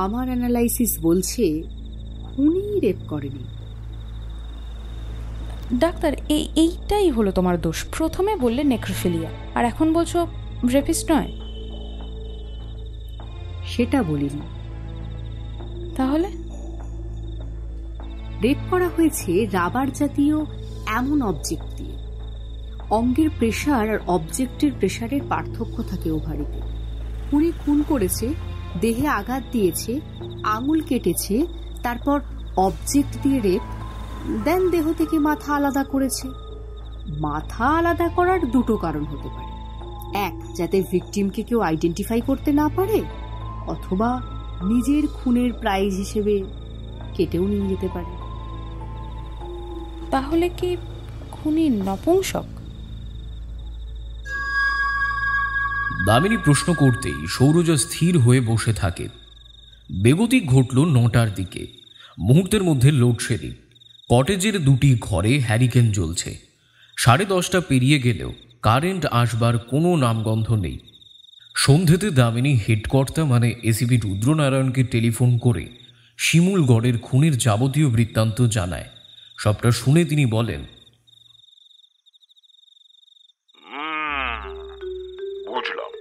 আমার অ্যানালাইসিস বলছে খুনি রেপ করেনি। ডাক্তার, এইটাই হলো তোমার দোষ। প্রথমে বললে নেক্রোফিলিয়া, আর এখন বলছো রেপিস্ট নয়। সেটা বলিনি। তাহলে রেপ করা হয়েছে রাবার জাতীয় এমন অবজেক্ট দিয়ে। অঙ্গের প্রেশার আর অবজেক্টের প্রেশারের পার্থক্য থাকে ওভারিতে। খুনি খুন করেছে, দেহে আঘাত দিয়েছে, আঙুল কেটেছে, তারপর অবজেক্ট দিয়ে রেপ, দেন দেহ থেকে মাথা আলাদা করেছে। মাথা আলাদা করার 2টো কারণ হতে পারে। 1, যাতে ভিকটিমকে কেউ আইডেন্টিফাই করতে না পারে, অথবা নিজের খুনের প্রাইজ হিসেবে কেটেও নিয়ে যেতে পারে। তাহলে কি খুনি নপুংসক? দামিনী প্রশ্ন করতেই সৌরজা স্থির হয়ে বসে থাকে। বেগতিক ঘটল 9টার দিকে। মুহূর্তের মধ্যে লোডশেডিং। কটেজের 2টি ঘরে হ্যারিকেন জ্বলছে। 10:30 পেরিয়ে গেলেও কারেন্ট আসবার কোনো নামগন্ধ নেই। সন্ধেতে দামিনী হেডকর্তা মানে এসিপি রুদ্রনারায়ণকে টেলিফোন করে শিমুলগড়ের খুনের যাবতীয় বৃত্তান্ত জানায়। সবটা শুনে তিনি বলেন, বুঝলাম,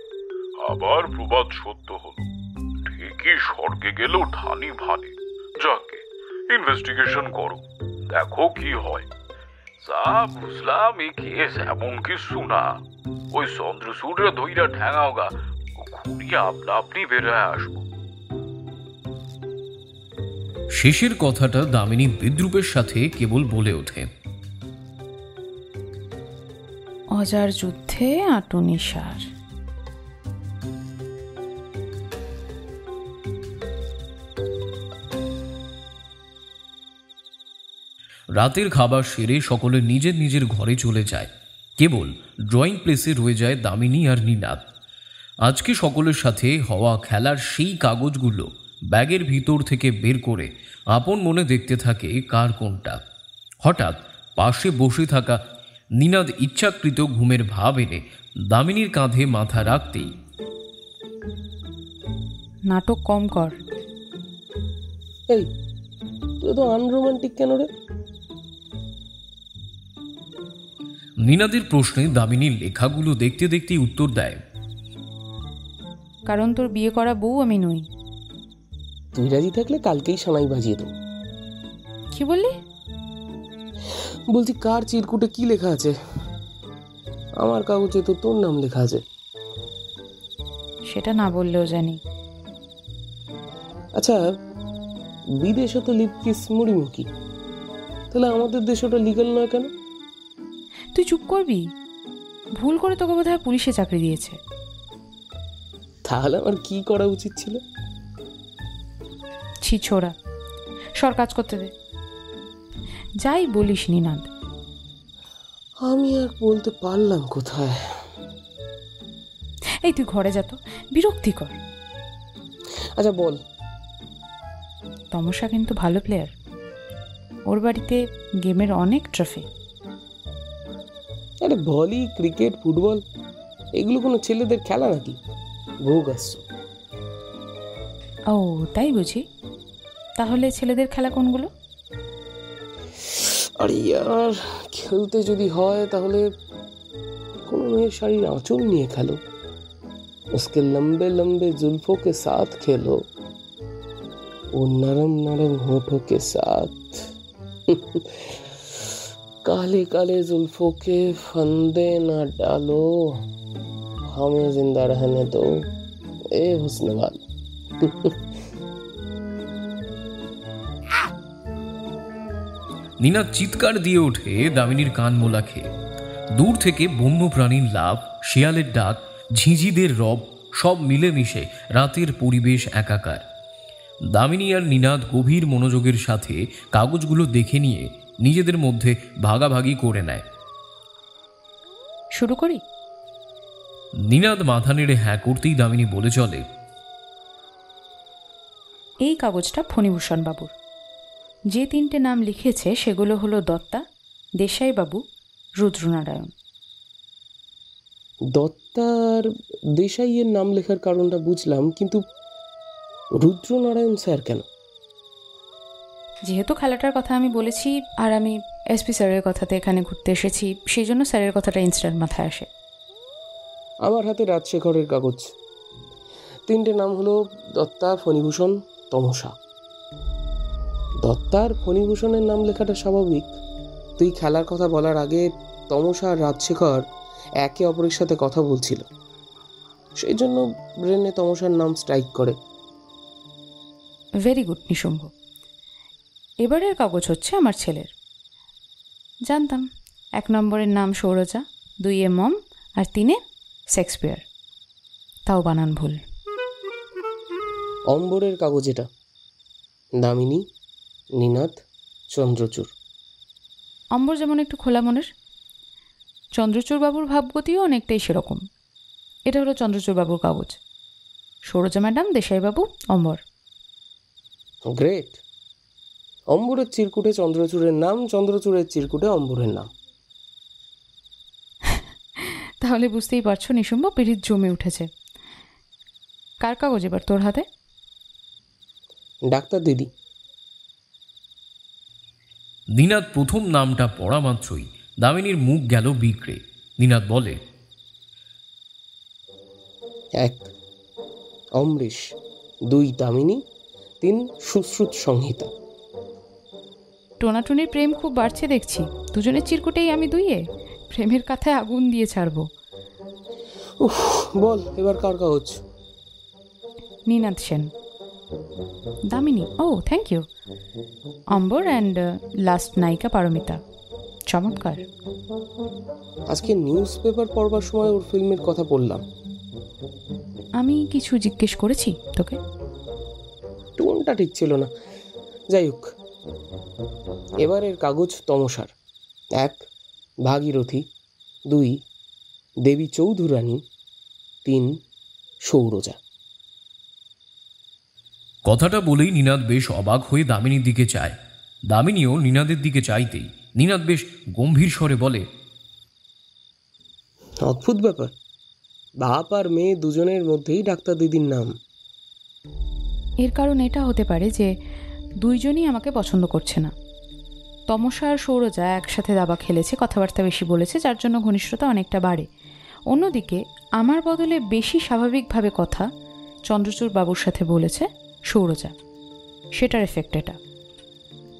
আবার প্রবাদ সত্য হলো। ঠিকই স্বর্গে গেলেও ধানি ভানে। যাকে ইনভেস্টিগেশন করো, দেখো কি হয়। যা বুঝলাম, এই কেস এমন কিছু না। ওই চন্দ্রসূর্য ধইরা ঠ্যাঙাও গা, খুঁড়িয়ে আপনি বেরোয় আসবো। শেষের কথাটা দামিনী বিদ্রুপের সাথে কেবল বলে ওঠে, অজার যুদ্ধে আটুনি সার। রাতের খাবার সেরে সকলে নিজের নিজের ঘরে চলে যায়। কেবল ড্রয়িং প্লেসে রয়ে যায় দামিনী আর নিনাদ। আজকে সকলের সাথে হওয়া খেলার সেই কাগজগুলো ব্যাগের ভিতর থেকে বের করে আপন মনে দেখতে থাকে কার কোনটা। হঠাৎ পাশে বসে থাকা নিনাদ ইচ্ছাকৃত ঘুমের ভাব এনে দামিনীর কাঁধে মাথা রাখতেই, নাটক কম কর। এই, তুই তো আনরোমান্টিক কেন রে? নিনাদের প্রশ্নে দামিনীর লেখাগুলো দেখতে দেখতেই উত্তর দেয়, কারণ তোর বিয়ে করা বউ আমি নই। তুই রাজি থাকলে কালকেই সানাই বাজিয়ে দেবো। কি বললি? বলছি, কার চিরকুটে কি লেখা আছে? আমার কাগজে তো তোর নাম লেখা আছে। সেটা না বললেও জানি। আচ্ছা, বিদেশে তো লিপকিস মুড়িমুখি, তাহলে আমাদের দেশে ওটা লিগাল নয় কেন? তুই চুপ করবি? ভুল করে তোকে বোধহয় পুলিশে চাকরি দিয়েছে। তাহলে আমার কি করা উচিত ছিল? ছি ছোড়া, সর কাজ করতে দে। যাই বলিস নিনাদ, আমি আর বলতে পারলাম কোথায়। এই তুই ঘরে যা তো, বিরক্তিকর। আচ্ছা বল। তমসা কিন্তু ভালো প্লেয়ার। ওর বাড়িতে গেমের অনেক ট্রফি। আরে ভলি, ক্রিকেট, ফুটবল এগুলো কোনো ছেলেদের খেলা নাকি? ভোগ আসছো। ও তাই বুঝি। তাহলে ছেলেদের খেলা কোনগুলো? আরে ইয়ার, খেলতে যদি হয় তাহলে কোনো মেয়ের শাড়ির আঁচল নিয়ে খেলো, उसके लंबे लंबे जुल्फों के साथ खेलो, वो नरम नरम होठों के साथ काले काले जुल्फों के फंदे ना डालो, हमें जिंदा रहने दो, এ হোসনেবাদ। নীনাদ চিৎকার দিয়ে ওঠে দামিনীর কান মোলা খেয়ে। দূর থেকে বন্য প্রাণীর লাফ, শিয়ালের ডাক, ঝিঁঝিদের রব সব মিলেমিশে রাতের পরিবেশ একাকার। দামিনী আর নীনাদ গভীর মনোযোগের সাথে কাগজগুলো দেখে নিয়ে নিজেদের মধ্যে ভাগাভাগি করে নেয়। শুরু করি? নীনাদ মাথা নেড়ে হ্যাঁ করতেই দামিনী বলে চলে, এই কাগজটা ফণিভূষণ বাবুর। যে 3টে নাম লিখেছে সেগুলো হলো দত্তা, দেশাইবাবু, রুদ্রনারায়ণ। দত্তার দেশাইয়ের নাম লেখার কারণটা বুঝলাম, কিন্তু রুদ্রনারায়ণ স্যার কেন? যেহেতু খেলাটার কথা আমি বলেছি আর আমি এসপি স্যারের কথাতে এখানে ঘুরতে এসেছি, সেই জন্য স্যারের কথাটা ইনস্ট্যান্ট মাথায় আসে। আমার হাতে রাজশেখরের কাগজ। 3টে নাম হলো দত্তা, ফণিভূষণ, তমসা। দত্তার ফণিভূষণের নাম লেখাটা স্বাভাবিক। তুই খেলার কথা বলার আগে তমসা আর রাজশেখর একে অপরের সাথে কথা বলছিল, সেই জন্য ব্রেনে তমসার নাম স্ট্রাইক করে। Very good Nishumbha. এবারের কাগজ হচ্ছে আমার ছেলের। জানতাম 1 নম্বরের নাম সৌরজা, 2 মম আর 3 শেক্সপিয়ার। তাও বানান ভুল। অম্বরের কাগজ এটা। দামিনী, নীনাদ, চন্দ্রচূড়। অম্বর যেমন একটু খোলা মনের, চন্দ্রচূড় বাবুর ভাবগতিও অনেকটাই সেরকম। এটা হলো চন্দ্রচূড় বাবুর কাগজ। সৌরজা ম্যাডাম, দেশাইবাবু, অম্বর। গ্রেট। অম্বরের চিরকুটে চন্দ্রচূড়ের নাম, চন্দ্রচূড়ের চিরকুটে অম্বরের নাম। তাহলে বুঝতেই পারছো নিশুম্ভ, পিড়িত জমে উঠেছে। কার কাগজ এবার তোর হাতে? ডাক্তার দিদি। নীনাদ প্রথম নামটা পড়া মাত্রই দামিনীর মুখ গেল বিগড়ে। নীনাদ বলে, 1 অমৃশ, 2 দামিনী, 3 সুশ্রুত সংহিতা। টোনাটুনির প্রেম খুব বাড়ছে দেখছি। দুজনের চিরকুটেই আমি 2-এ। প্রেমের কাথায় আগুন দিয়ে ছাড়বো। উফ, বল এবার কার কাগজ? নীনাদ সেন। দামিনী, ও thank you. Ambar and last নায়িকা পারমিতা। চমৎকার। আজকে নিউজ পেপার পড়বার সময় ওর ফিল্মের কথা পড়লাম। আমি কিছু জিজ্ঞেস করেছি তোকে? টোনটা ঠিক ছিল না। যাই হোক, এবারের কাগজ তমসার। 1 ভাগীরথী, 2 দেবী চৌধুরানী, 3 সৌরজা। কথাটা বলেই নীনাদ বেশ অবাক হয়ে দামিনীর দিকে চায়। দামিনীও নীনাদের দিকে চাইতেই নীনাদ বেশ গম্ভীর স্বরে বলে, অদ্ভুত ব্যাপার, বাপ আর মেয়ে দুজনের মধ্যেই ডাক্তার দিদির নাম। এর কারণ এটা হতে পারে যে দুইজনই আমাকে পছন্দ করছে না। তমসা আর সৌরজা একসাথে দাবা খেলেছে, কথাবার্তা বেশি বলেছে, যার জন্য ঘনিষ্ঠতা অনেকটা বাড়ে। অন্যদিকে আমার বদলে বেশি স্বাভাবিকভাবে কথা চন্দ্রচূড় বাবুর সাথে বলেছে সৌরজা। সেটার এফেক্ট এটা।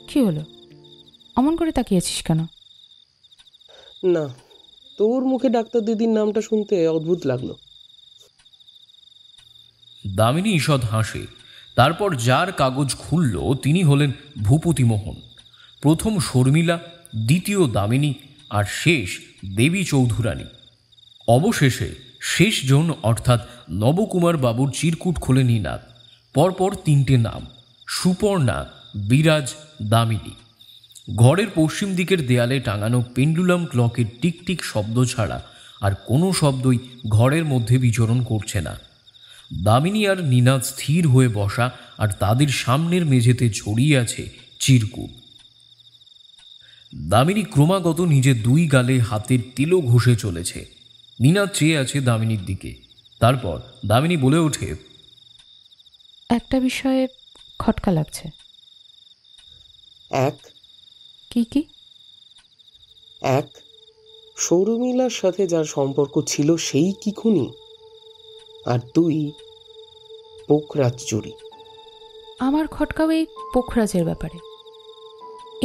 কি হলো, অমন করে তাকিয়েছিস কেন? না, তোর মুখে ডাক্তার দিদির নামটা শুনতে অদ্ভুত লাগলো। দামিনী ঈষৎ হাসে। তারপর যার কাগজ খুলল তিনি হলেন ভূপতিমোহন। প্রথম শর্মিলা, দ্বিতীয় দামিনী আর শেষ দেবী চৌধুরানী। অবশেষে শেষ জন অর্থাৎ নবকুমার বাবুর চিরকুট খোলে নীনাদ। পরপর 3টে নাম, সুপর্ণা, বিরাজ, দামিনী। ঘরের পশ্চিম দিকের দেয়ালে টাঙানো পেন্ডুলাম ক্লকের টিকটিক শব্দ ছাড়া আর কোনো শব্দই ঘরের মধ্যে বিচরণ করছে না। দামিনী আর নীনাদ স্থির হয়ে বসা, আর তাদের সামনের মেঝেতে ছড়িয়ে আছে চিরকুট। দামিনী ক্রমাগত নিজের 2 গালে হাতের তিলক ঘষে চলেছে। নীনাদ চেয়ে আছে দামিনীর দিকে। তারপর দামিনী বলে ওঠে, একটা বিষয়ে খটকা লাগছে। 1 কি? 1 সৌরমিলার সাথে যার সম্পর্ক ছিল সেই কি খুনি? আর 2 পোখরাজ চুরি। আমার খটকাও এই পোখরাজের ব্যাপারে।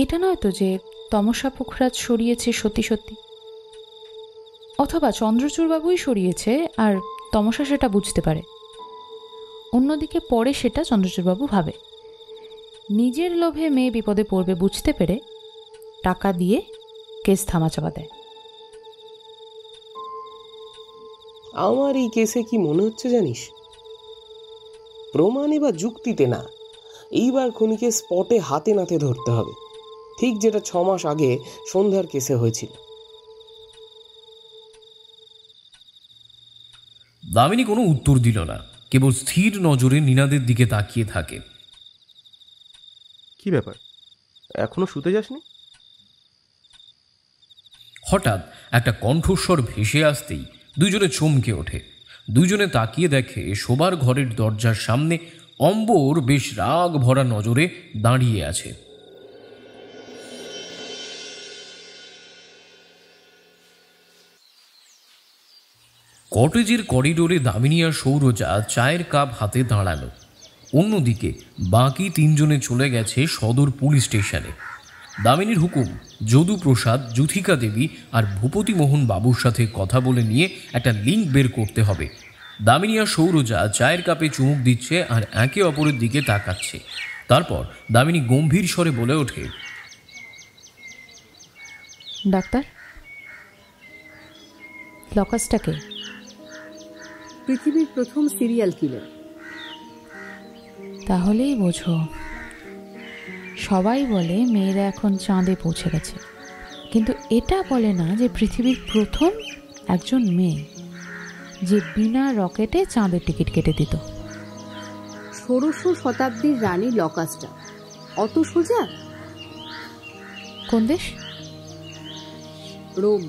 এটা নয় তো যে তমসা পোখরাজ সরিয়েছে সত্যি সত্যি, অথবা চন্দ্রচূড় বাবুই সরিয়েছে আর তমসা সেটা বুঝতে পারে। অন্যদিকে পরে সেটা চন্দ্রচূড়বাবু ভাবে। নিজের লোভে মেয়ে বিপদে পড়বে বুঝতে পেরে টাকা দিয়ে কেস থামাচাপা দেয়। আমার এই কেসে কি মনে হচ্ছে জানিস, প্রমাণে বা যুক্তিতে না, এইবার খুনিকে স্পটে হাতে নাতে ধরতে হবে, ঠিক যেটা 6 মাস আগে সন্ধ্যার কেসে হয়েছিল। দামিনী কোনো উত্তর দিল না, কেবল স্থির নজরে নীনাদের দিকে তাকিয়ে থাকে। কি ব্যাপার, এখনো শুতে যাসনি? হঠাৎ একটা কণ্ঠস্বর ভেসে আসতেই দুজনে চমকে ওঠে। দুজনে তাকিয়ে দেখে শোবার ঘরের দরজার সামনে অম্বর বেশ রাগ ভরা নজরে দাঁড়িয়ে আছে। কটেজের করিডোরে দামিনী আর সৌরজা চায়ের কাপ হাতে দাঁড়ালো। অন্যদিকে বাকি 3 জনে চলে গেছে সদর পুলিশ স্টেশনে। দামিনীর হুকুম যদুপ্রসাদ, যুথিকা দেবী আর ভূপতি মোহন বাবুর সাথে কথা বলে নিয়ে একটা লিঙ্ক বের করতে হবে। দামিনী আর সৌরজা চায়ের কাপে চুমুক দিচ্ছে আর একে অপরের দিকে তাকাচ্ছে। তারপর দামিনী গম্ভীর স্বরে বলে ওঠে, ডাক্তার, লকাসটাকে? পৃথিবীর প্রথম সিরিয়াল কিলার। তাহলেই বোঝো। সবাই বলে মেয়েরা এখন চাঁদে পৌঁছে গেছে, কিন্তু এটা বলে না যে পৃথিবীর প্রথম একজন মেয়ে যে বিনা রকেটে চাঁদের টিকিট কেটে দিত। 16শ শতাব্দীর রানী লকাসটা অত সোজা? কোন দেশ? রোম।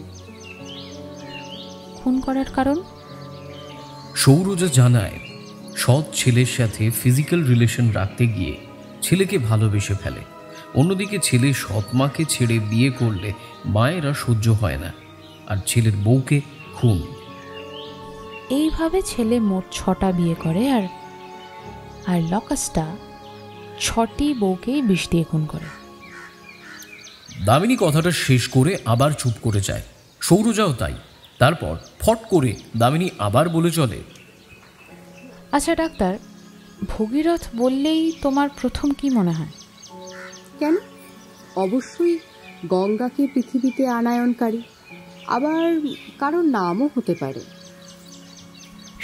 খুন করার কারণ? সৌরজা জানায় সৎ ছেলের সাথে ফিজিক্যাল রিলেশন রাখতে গিয়ে ছেলেকে ভালোবেসে ফেলে। অন্যদিকে ছেলে সৎ মাকে ছেড়ে বিয়ে করলে মায়েরা সহ্য হয় না, আর ছেলের বউকে খুন। এইভাবে ছেলে মোট 6টা বিয়ে করে, আর লকাসটা 6টি বউকেই বিষ দিয়ে খুন করে। দামিনী কথাটা শেষ করে আবার চুপ করে যায়। সৌরজাও তাই। তারপর ফট করে দামিনী আবার বলে চলে, আচ্ছা ডাক্তার, ভগীরথ বললেই তোমার প্রথম কি মনে হয়? কেন? অবশ্যই গঙ্গাকে পৃথিবীতে আনায়নকারী, আবার কারোর নামও হতে পারে।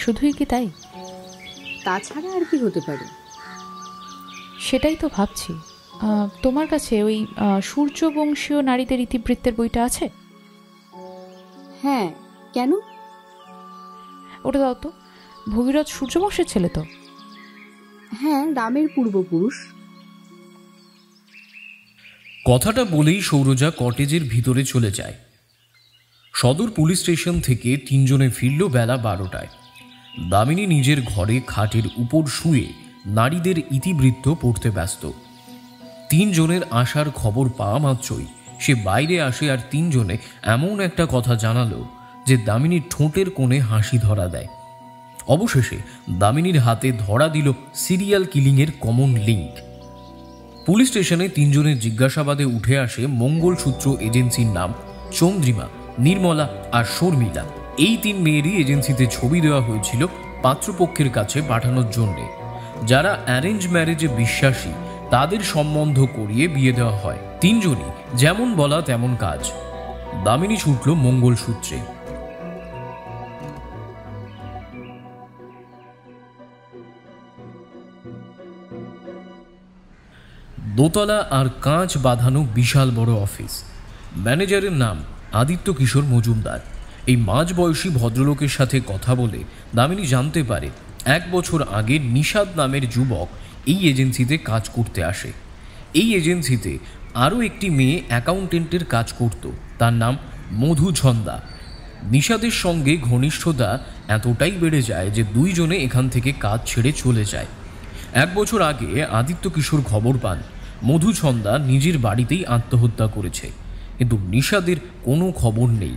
শুধুই কি তাই? তাছাড়া আর কি হতে পারে? সেটাই তো ভাবছি। তোমার কাছে ওই সূর্যবংশীয় নারীদের ইতিবৃত্তের বইটা আছে? হ্যাঁ, কেন? ওটা দাও তো। ভগীরথ সূর্যবংশের ছেলে তো? হ্যাঁ, রামের পূর্বপুরুষ। কথাটা বলেই সৌরজা কটেজের ভিতরে চলে যায়। সদর পুলিশ স্টেশন থেকে 3 জনে ফিরল বেলা 12টায়। দামিনী নিজের ঘরে খাটের উপর শুয়ে নারীদের ইতিবৃত্ত পড়তে ব্যস্ত। 3 জনের আসার খবর পাওয়া মাত্রই সে বাইরে আসে, আর 3 জনে এমন একটা কথা জানালো যে দামিনীর ঠোঁটের কোণে হাসি ধরা দেয়। অবশেষে দামিনীর হাতে ধরা দিল সিরিয়াল কিলিংয়ের কমন লিঙ্ক। পুলিশ স্টেশনে 3 জনের জিজ্ঞাসাবাদে উঠে আসে মঙ্গলসূত্র এজেন্সির নাম চন্দ্রিমা, নির্মলা আর শর্মিলা। এই 3 মেয়েরই এজেন্সিতে ছবি দেওয়া হয়েছিল পাত্রপক্ষের কাছে পাঠানোর জন্যে। যারা অ্যারেঞ্জ ম্যারেজে বিশ্বাসী তাদের সম্বন্ধ করিয়ে বিয়ে দেওয়া হয়। 3 জনই যেমন বলা তেমন কাজ। দামিনী ছুটল মঙ্গলসূত্রে। দোতলা আর কাঁচ বাঁধানো বিশাল বড় অফিস। ম্যানেজারের নাম আদিত্য কিশোর মজুমদার। এই মাঝবয়সী ভদ্রলোকের সাথে কথা বলে দামিনী জানতে পারে 1 বছর আগে নিষাদ নামের যুবক এই এজেন্সিতে কাজ করতে আসে। এই এজেন্সিতে আরও একটি মেয়ে অ্যাকাউন্টেন্টের কাজ করত, তার নাম মধুছন্দা। নিষাদের সঙ্গে ঘনিষ্ঠতা এতটাই বেড়ে যায় যে 2 জনে এখান থেকে কাজ ছেড়ে চলে যায়। 1 বছর আগে আদিত্য কিশোর খবর পান মধুছন্দা নিজের বাড়িতেই আত্মহত্যা করেছে, কিন্তু নিষাদের কোনো খবর নেই।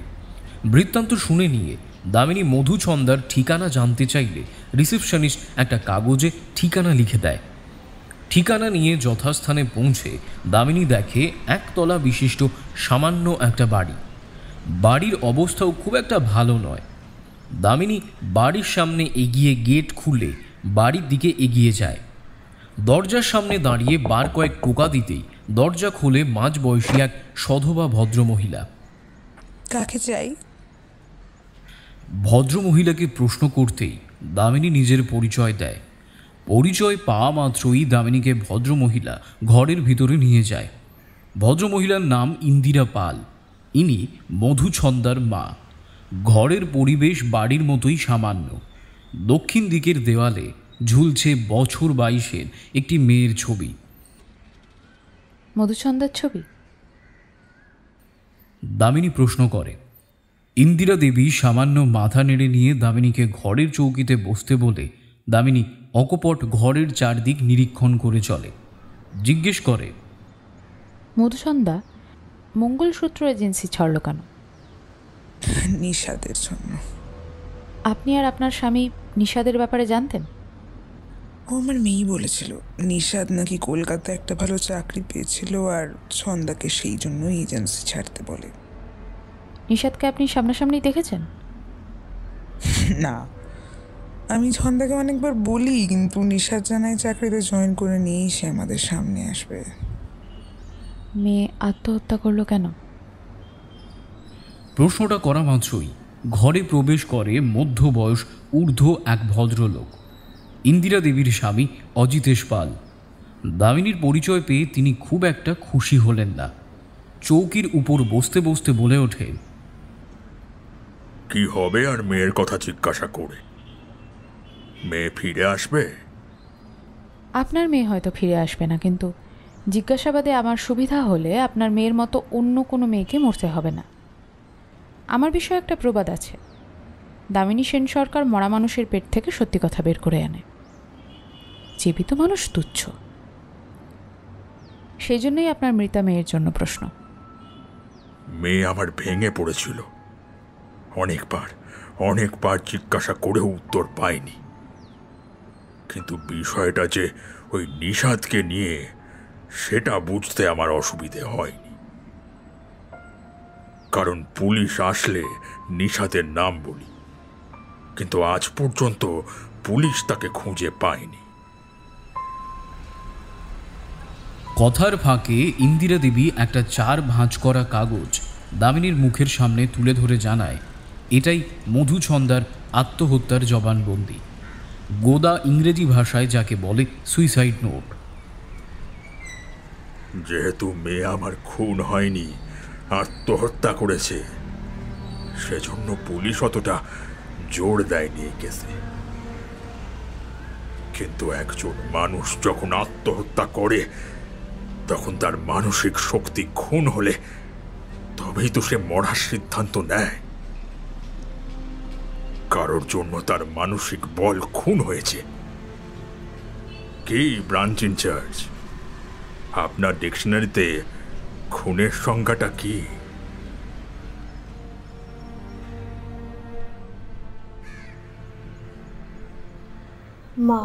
বৃত্তান্ত শুনে নিয়ে দামিনী মধুছন্দার ঠিকানা জানতে চাইলে রিসেপশনিস্ট একটা কাগজে ঠিকানা লিখে দেয়। ঠিকানা নিয়ে যথাস্থানে পৌঁছে দামিনী দেখে 1 তলা বিশিষ্ট সামান্য একটা বাড়ি। বাড়ির অবস্থাও খুব একটা ভালো নয়। দামিনী বাড়ির সামনে এগিয়ে গেট খুলে বাড়ির দিকে এগিয়ে যায়। দরজার সামনে দাঁড়িয়ে বার কয়েক টোকা দিতেই দরজা খুলে মাঝবয়সী এক সধবা ভদ্রমহিলা। কাকে চাই? ভদ্রমহিলাকে প্রশ্ন করতেই দামিনী নিজের পরিচয় দেয়। পরিচয় পাওয়া মাত্রই দামিনীকে ভদ্রমহিলা ঘরের ভিতরে নিয়ে যায়। ভদ্রমহিলার নাম ইন্দিরা পাল। ইনি মধুছন্দার মা। ঘরের পরিবেশ বাড়ির মতোই সামান্য। দক্ষিণ দিকের দেওয়ালে ঝুলছে বছর 22-এর একটি মেয়ের ছবি। মধুছন্দার ছবি? দামিনী প্রশ্ন করে। ইন্দিরা দেবী সামান্য মাথা নেড়ে নিয়ে দামিনীকে ঘরের চৌকিতে বসতে বলে দামিনী অকপট ঘরের চারদিক নিরীক্ষণ করে চলে। জিজ্ঞেস করে, মধুছন্দা মঙ্গলসূত্র এজেন্সি ছাড়ল কেন? নিষাদের জন্য। আপনি আর আপনার স্বামী নিষাদের ব্যাপারে জানতেন? ও আমার মেয়েই বলেছিল নিষাদ নাকি কলকাতায় একটা ভালো চাকরি পেয়েছিল আর ছন্দাকে সেই জন্যই এজেন্সি ছাড়তে বলে। নিষাদকে আপনি সামনাসামনি দেখেছেন? না, আমি ছন্দাকে অনেকবার বলি, কিন্তু নিষাদ জানায় চাকরিতে জয়েন করে নিয়েই সে আমাদের সামনে আসবে। মেয়ে আত্মহত্যা করলো কেন? প্রশ্নটা করা মাত্রই ঘরে প্রবেশ করে মধ্যবয়স ঊর্ধ্ব এক ভদ্রলোক। ইন্দিরা দেবীর স্বামী অজিতেশ পাল। দামিনীর পরিচয় পেয়ে তিনি খুব একটা খুশি হলেন না। চৌকির উপর বসতে বসতে বলে ওঠে, কি হবে আর মেয়ের কথা জিজ্ঞাসা করে? মেয়ে ফিরে আসবে? আপনার মেয়ে হয়তো ফিরে আসবে না, কিন্তু জিজ্ঞাসাবাদে আমার সুবিধা হলে আপনার মেয়ের মতো অন্য কোনো মেয়েকে মরতে হবে না। আমার বিষয়ে একটা প্রবাদ আছে, দামিনী সেন সরকার মরা মানুষের পেট থেকে সত্যি কথা বের করে আনে। জীবিত মানুষ তুচ্ছ। সেই জন্যই আপনার মৃতা মেয়ের জন্য প্রশ্ন। মেয়ে আমার ভেঙে পড়েছিল। অনেকবার জিজ্ঞাসা করেও উত্তর পাইনি। কিন্তু বিষয়টা যে ওই নিষাদকে নিয়ে, সেটা বুঝতে আমার অসুবিধে হয়নি। কারণ পুলিশ আসলে নিষাদের নাম বলি, কিন্তু আজ পর্যন্ত পুলিশ তাকে খুঁজে পায়নি। কথার ফাঁকে ইন্দিরা দেবী একটা 4 ভাঁজ করা কাগজ দামিনীর মুখের সামনে তুলে ধরে জানায়, এটাই মধুছন্দার আত্মহত্যার জবানবন্দি। গোদা ইংরেজি ভাষায় যাকে বলে সুইসাইড নোট। যেহেতু মেয়ে আমার খুন হয়নি, আত্মহত্যা করেছে, সেজন্য পুলিশ অতটা জোর দেয়নি এই কেসে। কিন্তু একজন মানুষ যখন আত্মহত্যা করে, তখন তার মানসিক শক্তি খুন হলে তবেই তো সে মরার সিদ্ধান্ত নেয়। কারোর জন্য তার মানসিক বল খুন হয়েছে। কি ব্রাঞ্চ ইনচার্জ, আপনার ডিকশনারিতে খুনের সংজ্ঞাটা কি? মা,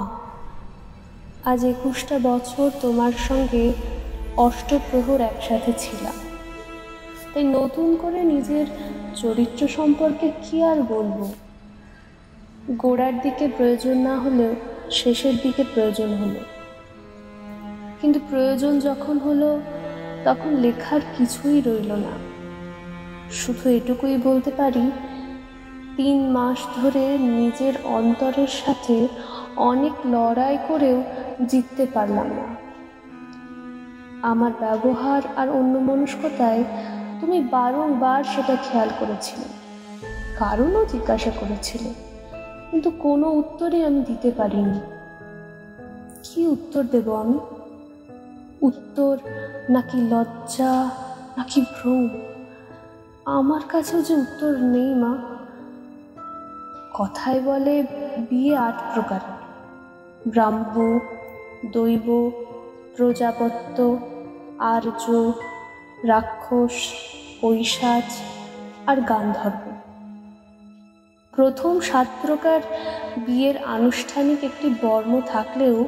আজ 21টা বছর তোমার সঙ্গে অষ্টপ্রহর একসাথে ছিলাম, তাই নতুন করে নিজের চরিত্র সম্পর্কে কি আর বলবো। গোড়ার দিকে প্রয়োজন না হলেও শেষের দিকে প্রয়োজন হলো, কিন্তু প্রয়োজন যখন হলো তখন লেখার কিছুই রইল না। শুধু এটুকুই বলতে পারি, 3 মাস ধরে নিজের অন্তরের সাথে অনেক লড়াই করেও জিততে পারলাম না। আমার ব্যবহার আর অন্যমনস্কতায় তুমি বারংবার সেটা খেয়াল করেছিলে, কারণও জিজ্ঞাসা করেছিলে, কিন্তু কোনো উত্তরই আমি দিতে পারিনি। কি উত্তর দেব আমি? উত্তর নাকি লজ্জা নাকি ভ্রম? আমার কাছেও যে উত্তর নেই মা। কথায় বলে বিয়ে 8 প্রকারের: ব্রাহ্ম, দৈব, প্রজাপত্য, আর্য, রাক্ষস, পৈশাচ আর গান্ধর্ব। প্রথম 7 প্রকার বিয়ের আনুষ্ঠানিক একটি বর্ম থাকলেও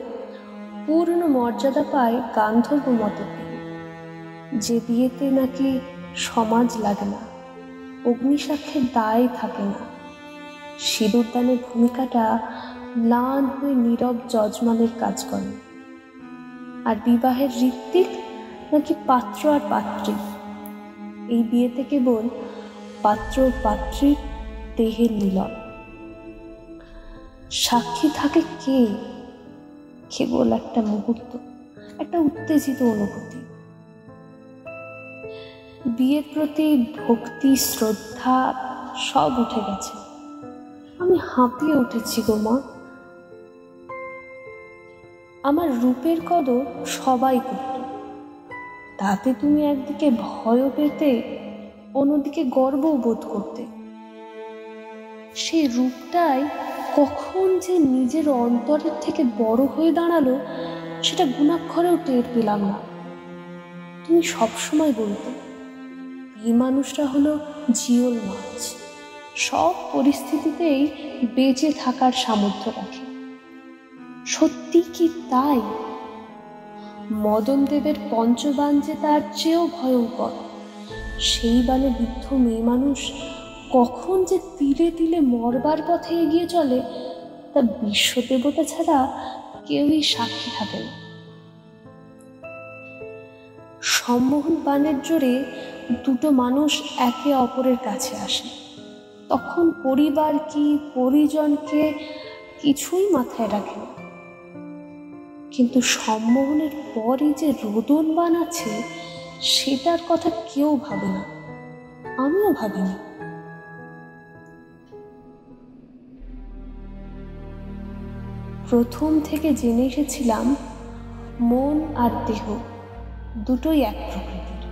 পূর্ণ মর্যাদা পায় গান্ধর্ব মতের বিয়ে, যে বিয়েতে নাকি সমাজ লাগে না, অগ্নিসাক্ষের দায় থাকে না, সিঁদুরদানের ভূমিকাটা ম্লান হয়ে নীরব যজমানের কাজ করে। আর বিবাহের ঋত্বিক নাকি পাত্র আর পাত্রী। এই বিয়েতে কেবল পাত্র ও পাত্রীর দেহের মিলন। সাক্ষী থাকে কে? কেবল একটা মুহূর্ত, একটা উত্তেজিত অনুভূতি। বিয়ের প্রতি ভক্তি, শ্রদ্ধা সব উঠে গেছে। আমি হাঁপিয়ে উঠেছি গো মা। আমার রূপের কদর সবাই করত, তাতে তুমি একদিকে ভয়ও পেতে, অন্যদিকে গর্বও বোধ করতে। সেই রূপটাই কখন যে নিজের অন্তরের থেকে বড় হয়ে দাঁড়ালো সেটা গুণাক্ষরেও টের পেলাম না। তুমি সবসময় বলতে, এই মানুষটা হলো জিওল মাছ, সব পরিস্থিতিতেই বেঁচে থাকার সামর্থ্য রাখে। সত্যি কি তাই? মদন দেবের পঞ্চবান যে তার চেয়েও ভয়ঙ্কর। সেই বানে বিদ্ধ মেয়ে মানুষ কখন যে তিলে তিলে মরবার পথে এগিয়ে চলে তা বিশ্বদেবতা ছাড়া কেউই সাক্ষী থাকে না। সম্মোহন বানের জোরে দুটো মানুষ একে অপরের কাছে আসে, তখন পরিবার কি, পরিজনকে কিছুই মাথায় রাখে না। কিন্তু সম্মোহনের পরই যে রোদন বান আছে সেটার কথা কেউ ভাবে না, আমিও ভাবিনি। প্রথম থেকে জেনে এসেছিলাম মন আর দেহ দুটোই এক প্রকৃতির,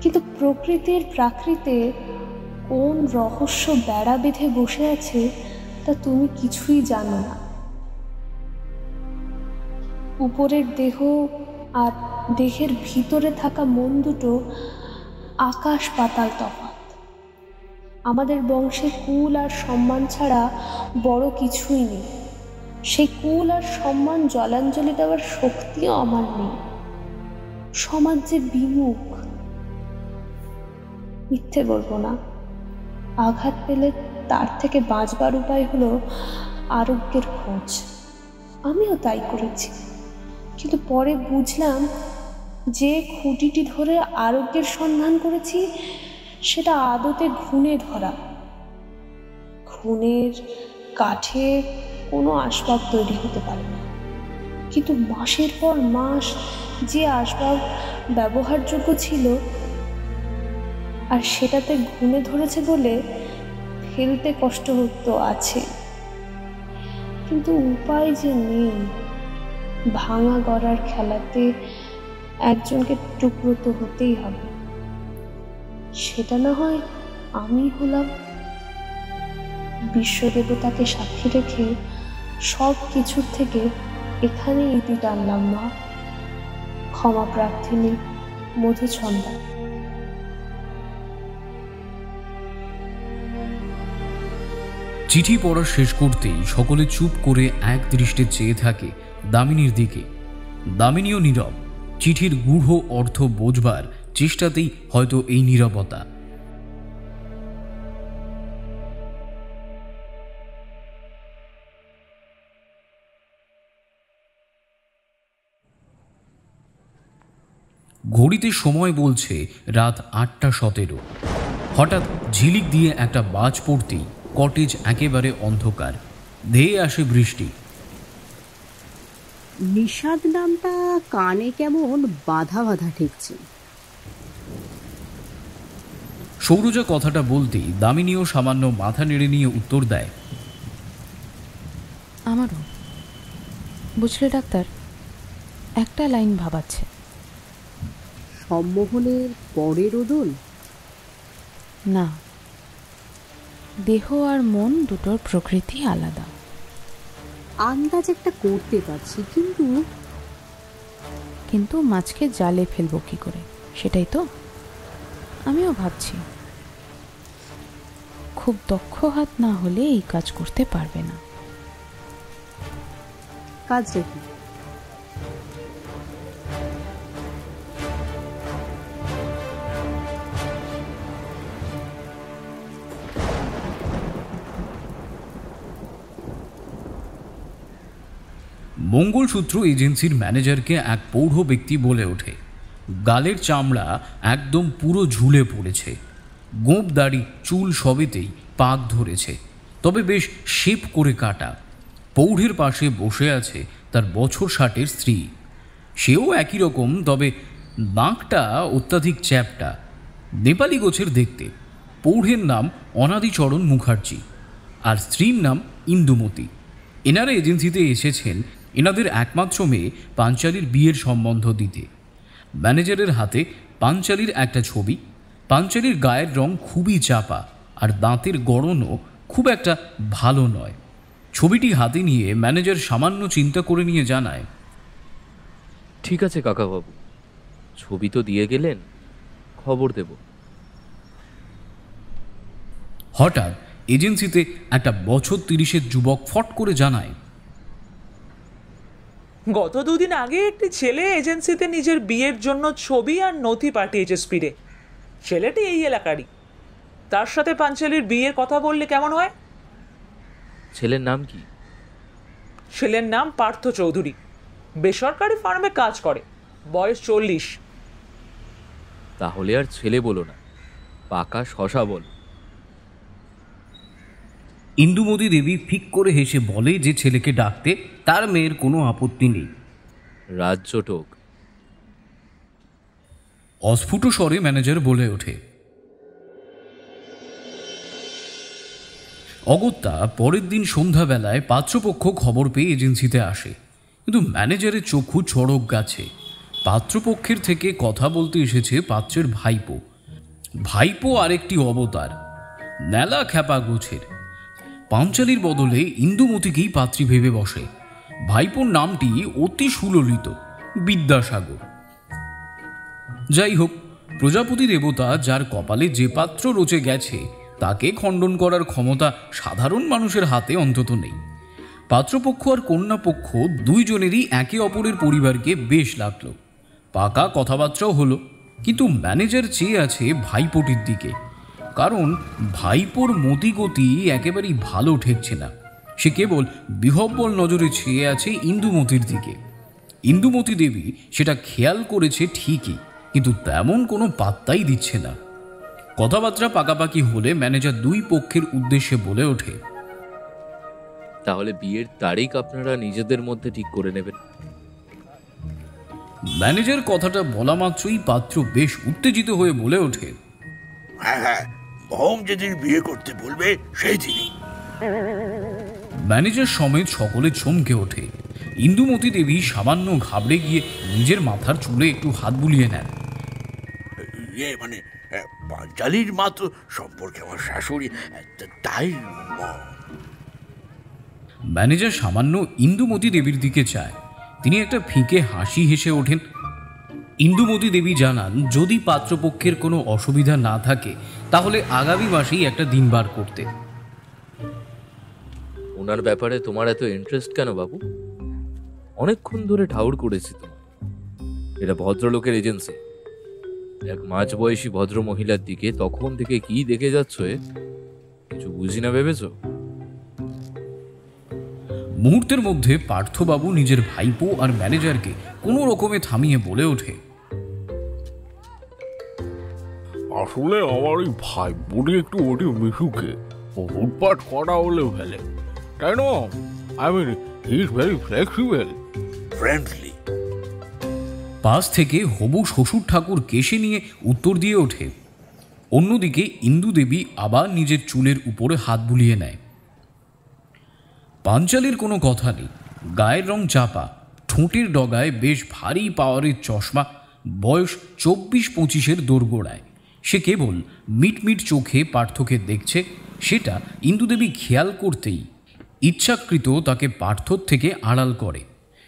কিন্তু প্রকৃতির প্রাকৃতে কোন রহস্য বেড়া বেঁধে বসে আছে তা তুমি কিছুই জানো না। উপরের দেহ আর দেহের ভিতরে থাকা মন দুটো আকাশ পাতাল তফাৎ। আমাদের বংশে কুল আর সম্মান ছাড়া বড় কিছুই নেই। সেই কুল আর সম্মান জলাঞ্জলি দেওয়ার শক্তিও আমার নেই। সমাজ যে বিমুখ। মিথ্যে বলবো না, আঘাত পেলে তার থেকে বাঁচবার উপায় হলো আরোগ্যের খোঁজ। আমিও তাই করেছি, কিন্তু পরে বুঝলাম যে খুঁটিটি ধরে আরোগ্যের সন্ধান করেছি সেটা আদতে ঘুণে ধরা। ঘুণের কাঠে কোনো আসবাব তৈরি হতে পারে না, কিন্তু মাসের পর মাস যে আসবাব ব্যবহারযোগ্য ছিল আর সেটাতে ঘুণে ধরেছে বলে ফেলতে কষ্ট হতো আছে, কিন্তু উপায় যে নেই। ভাঙা গড়ার খেলাতে একজনকে টুকরো তো হতেই হবে। সেটা না হয় আমি হলাম। বিশ্বদেবতাকে সাক্ষী রেখে সব কিছুর থেকে এখানে ইতি টানলাম মা। ক্ষমা প্রার্থিনী, মধুছন্দা। চিঠি পড়া শেষ করতেই সকলে চুপ করে এক দৃষ্টে চেয়ে থাকে দামিনীর দিকে। দামিনীও নীরব। চিঠির গূঢ় অর্থ বোঝবার চেষ্টাতেই হয়তো এই নীরবতা। ঘড়িতে সময় বলছে রাত 8:17। হঠাৎ ঝিলিক দিয়ে একটা বাজ পড়তেই কটেজ একেবারে অন্ধকার। ধেয়ে আসে বৃষ্টি। নিষাদ নামটা কানে কেমন বাধা বাধা ঠেকছে। সৌরজা কথাটা বলতেই দামিনীও সামান্য মাথা নেড়ে নিয়ে উত্তর দেয়, আমারও। বুঝলে ডাক্তার, একটা লাইন ভাবাচ্ছে। সম্মোহনের পরে রোদন? না, দেহ আর মন দুটোর প্রকৃতি আলাদা। আন্দাজ একটা করতে পারছি, কিন্তু মাছকে জালে ফেলবো কি করে, সেটাই তো আমিও ভাবছি। খুব দক্ষ হাত না হলে এই কাজ করতে পারবে না। কাজটা কি? মঙ্গলসূত্র এজেন্সির ম্যানেজারকে এক পৌঢ় ব্যক্তি বলে ওঠে। গালের চামড়া একদম পুরো ঝুলে পড়েছে, গোঁপ দাড়ি চুল সবেতেই পাক ধরেছে, তবে বেশ শেপ করে কাটা। পৌঢ়ের পাশে বসে আছে তার বছর 60-এর স্ত্রী। সেও একই রকম, তবে নাকটা অত্যাধিক চ্যাপটা, নেপালি গোছের দেখতে। পৌঢ়ের নাম অনাদিচরণ মুখার্জি আর স্ত্রীর নাম ইন্দুমতি। এনারা এজেন্সিতে এসেছেন এনাদের একমাত্র মেয়ে পাঞ্চালির বিয়ের সম্বন্ধ দিতে। ম্যানেজারের হাতে পাঞ্চালির একটা ছবি। পাঞ্চালির গায়ের রং খুবই চাপা আর দাঁতের গড়নও খুব একটা ভালো নয়। ছবিটি হাতে নিয়ে ম্যানেজার সামান্য চিন্তা করে নিয়ে জানায়, ঠিক আছে কাকাবাবু, ছবি তো দিয়ে গেলেন, খবর দেব। হঠাৎ এজেন্সিতে একটা বছর 30-এর যুবক ফট করে জানায়, গত দুদিন আগে একটি ছেলে এজেন্সিতে নিজের বিয়ের জন্য ছবি আর নথি পাঠিয়েছে স্পিডে। ছেলেটি এই এলাকারই। তার সাথে পাঞ্চালির বিয়ের কথা বললে কেমন হয়? ছেলের নাম কি? ছেলের নাম পার্থ চৌধুরী, বেসরকারি ফার্মে কাজ করে, বয়স 40। তাহলে আর ছেলে বলো না, পাকা শশা বল। ইন্দুমতি দেবী ফিক করে হেসে বলে যে ছেলেকে ডাকতে তার মেয়ের কোনো আপত্তি নেই। রাজ্যটোক। অস্ফুট স্বরে ম্যানেজার বলে ওঠে। অগত্যা পরের দিন সন্ধ্যাবেলায় পাত্রপক্ষ খবর পেয়ে এজেন্সিতে আসে, কিন্তু ম্যানেজারের চক্ষু চড়ক গাছে। পাত্রপক্ষের থেকে কথা বলতে এসেছে পাত্রের ভাইপো। ভাইপো আরেকটি অবতার, নেলা খ্যাপা গোছের। পাঞ্চালির বদলে ইন্দুমতিকেই পাত্রী ভেবে বসে। ভাইপোর নামটি অতি সুললিত, বিদ্যাসাগর। যাই হোক, প্রজাপতি দেবতা যার কপালে যে পাত্র রচে গেছে তাকে খণ্ডন করার ক্ষমতা সাধারণ মানুষের হাতে অন্তত নেই। পাত্রপক্ষ আর কন্যাপক্ষ দুইজনেরই একে অপরের পরিবারকে বেশ লাগলো। পাকা কথাবার্তাও হলো, কিন্তু ম্যানেজার চেয়ে আছে ভাইপোটির দিকে, কারণ ভাইপোর মতিগতি একেবারেই ভালো ঠেকছে না। সে কেবল বিহব্বল নজরে চেয়ে আছে ইন্দুমতির দিকে। ইন্দুমতি দেবী সেটা খেয়াল করেছে ঠিকই, কিন্তু তেমন কোনো পাত্তাই দিচ্ছে না। কথাবার্তা পাকাপাকি হলে ম্যানেজার দুই পক্ষের উদ্দেশ্যে বলে ওঠে, তাহলে বিয়ের তারিখ আপনারা নিজেদের মধ্যে ঠিক করে নেবেন। ম্যানেজার কথাটা বলা মাত্রই পাত্র বেশ উত্তেজিত হয়ে বলে ওঠে, হ্যাঁ হ্যাঁ, মহম যেদিন বিয়ে করতে বলবে সেই দিনই। ম্যানেজার সমেত সকলে চমকে ওঠে। ইন্দুমতি দেবী সামান্য ঘাবড়ে গিয়ে নিজের মাথার চুলে একটু হাত বুলিয়ে নেন। মানে পাঞ্চালির মাত্র সম্পর্কে আমার শাশুড়ি, তাই। ম্যানেজার সামান্য ইন্দুমতি দেবীর দিকে চায়। তিনি একটা ফিকে হাসি হেসে ওঠেন। ইন্দুমতি দেবী জানান, যদি পাত্রপক্ষের কোনো অসুবিধা না থাকে তাহলে আগামী মাসেই একটা দিন বার করতে। ওনার ব্যাপারে তোমার এত ইন্টারেস্ট কেন বাবু? অনেকক্ষণ ধরে ঠাউর করেছি তোমার। এটা ভদ্রলোকের এজেন্সি। এক মাঝবয়সী ভদ্র মহিলার দিকে তখন থেকে কি দেখে যাচ্ছ, কিছু বুঝি না ভেবেছ? মুহূর্তের মধ্যে পার্থবাবু নিজের ভাইপো আর ম্যানেজারকে কোনো রকমে থামিয়ে বলে ওঠে, আসলে আমার ওই ভাই বোনে একটু ওটি মিশুকে হুটপাট করা হলেও ফেলে, তাই না? I mean he is very flexible, friendly. পাশ থেকে হবু শ্বশুর ঠাকুর কেশে নিয়ে উত্তর দিয়ে ওঠে। অন্যদিকে ইন্দু দেবী আবার নিজের চুলের উপরে হাত বুলিয়ে নেয়। পাঞ্চালির কোনো কথা নেই, গায়ের রং চাপা, ঠোঁটের ডগায় বেশ ভারী পাওয়ারের চশমা, বয়স 24-25-এর দোরগোড়ায়। সে কেবল মিটমিট চোখে পার্থকে দেখছে, সেটা ইন্দুদেবী খেয়াল করতেই ইচ্ছাকৃত তাকে পার্থর থেকে আড়াল করে।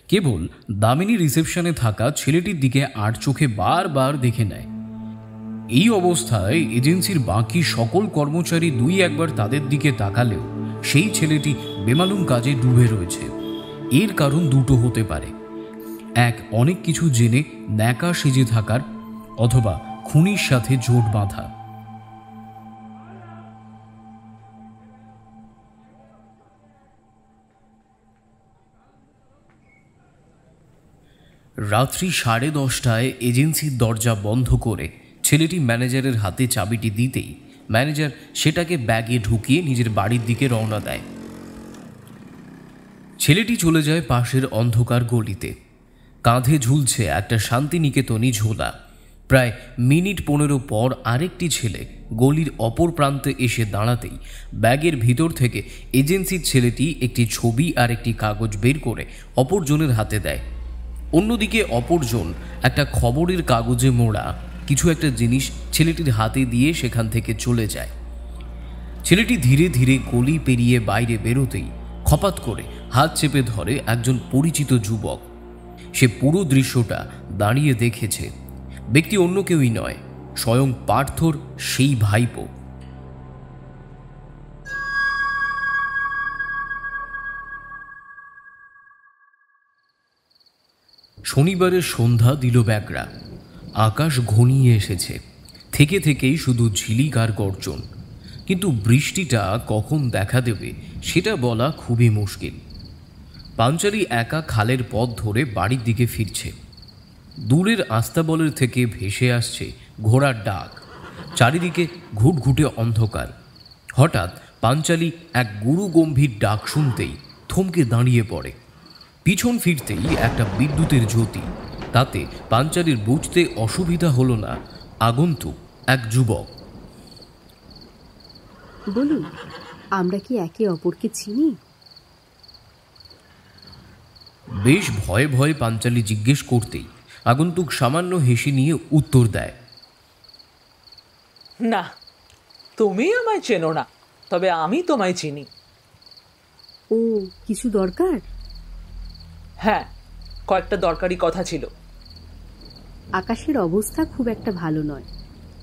কেবল দামিনী রিসেপশনে থাকা ছেলেটির দিকে আর চোখে বারবার দেখে নেয়। এই অবস্থায় এজেন্সির বাকি সকল কর্মচারী দুই একবার তাদের দিকে তাকালেও সেই ছেলেটি বেমালুম কাজে ডুবে রয়েছে। এর কারণ দুটো হতে পারে, এক অনেক কিছু জেনে ন্যাকা সেজে থাকার, অথবা খুনির সাথে জোট বাঁধা। রাত্রি 10:30 এজেন্সির দরজা বন্ধ করে ছেলেটি ম্যানেজারের হাতে চাবিটি দিতেই ম্যানেজার সেটাকে ব্যাগে ঢুকিয়ে নিজের বাড়ির দিকে রওনা দেয়। ছেলেটি চলে যায় পাশের অন্ধকার গলিতে। কাঁধে ঝুলছে একটা শান্তিনিকেতনী ঝোলা। প্রায় মিনিট 15 পর আরেকটি ছেলে গলির অপর প্রান্তে এসে দাঁড়াতেই ব্যাগের ভিতর থেকে এজেন্সির ছেলেটি একটি ছবি আর একটি কাগজ বের করে অপরজনের হাতে দেয়। অন্যদিকে অপরজন একটা খবরের কাগজে মোড়া কিছু একটা জিনিস ছেলেটির হাতে দিয়ে সেখান থেকে চলে যায়। ছেলেটি ধীরে ধীরে গলি পেরিয়ে বাইরে বেরোতেই খপাত করে হাত চেপে ধরে একজন পরিচিত যুবক। সে পুরো দৃশ্যটা দাঁড়িয়ে দেখেছে। ব্যক্তি অন্য কেউই নয়, স্বয়ং পার্থর সেই ভাইপো। শনিবারের সন্ধ্যা দিল ব্যাগরা। আকাশ ঘনিয়ে এসেছে, থেকে থেকেই শুধু ঝিলিক আর গর্জন। কিন্তু বৃষ্টিটা কখন দেখা দেবে সেটা বলা খুবই মুশকিল। পাঞ্চালি একা খালের পথ ধরে বাড়ির দিকে ফিরছে। দূরের আস্তাবলের থেকে ভেসে আসছে ঘোড়ার ডাক। চারিদিকে ঘুটঘুটে অন্ধকার। হঠাৎ পাঞ্চালি এক গুরুগম্ভীর ডাক শুনতেই থমকে দাঁড়িয়ে পড়ে। পিছন ফিরতেই একটা বিদ্যুতের জ্যোতি। তাতে পাঞ্চালির বুঝতে অসুবিধা হলো না আগন্তুক এক যুবক। বলুন, আমরা কি একে অপরকে চিনি? বেশ ভয়ে ভয়ে পাঞ্চালি জিজ্ঞেস করতেই আগন্তুক সামান্য হেসে নিয়ে উত্তর দেয়, না, তুমি আমায় চেনো না, তবে আমি তোমায় চিনি। ও, কিছু দরকার? হ্যাঁ, কয়েকটা দরকারি কথা ছিল। আকাশের অবস্থা খুব একটা ভালো নয়।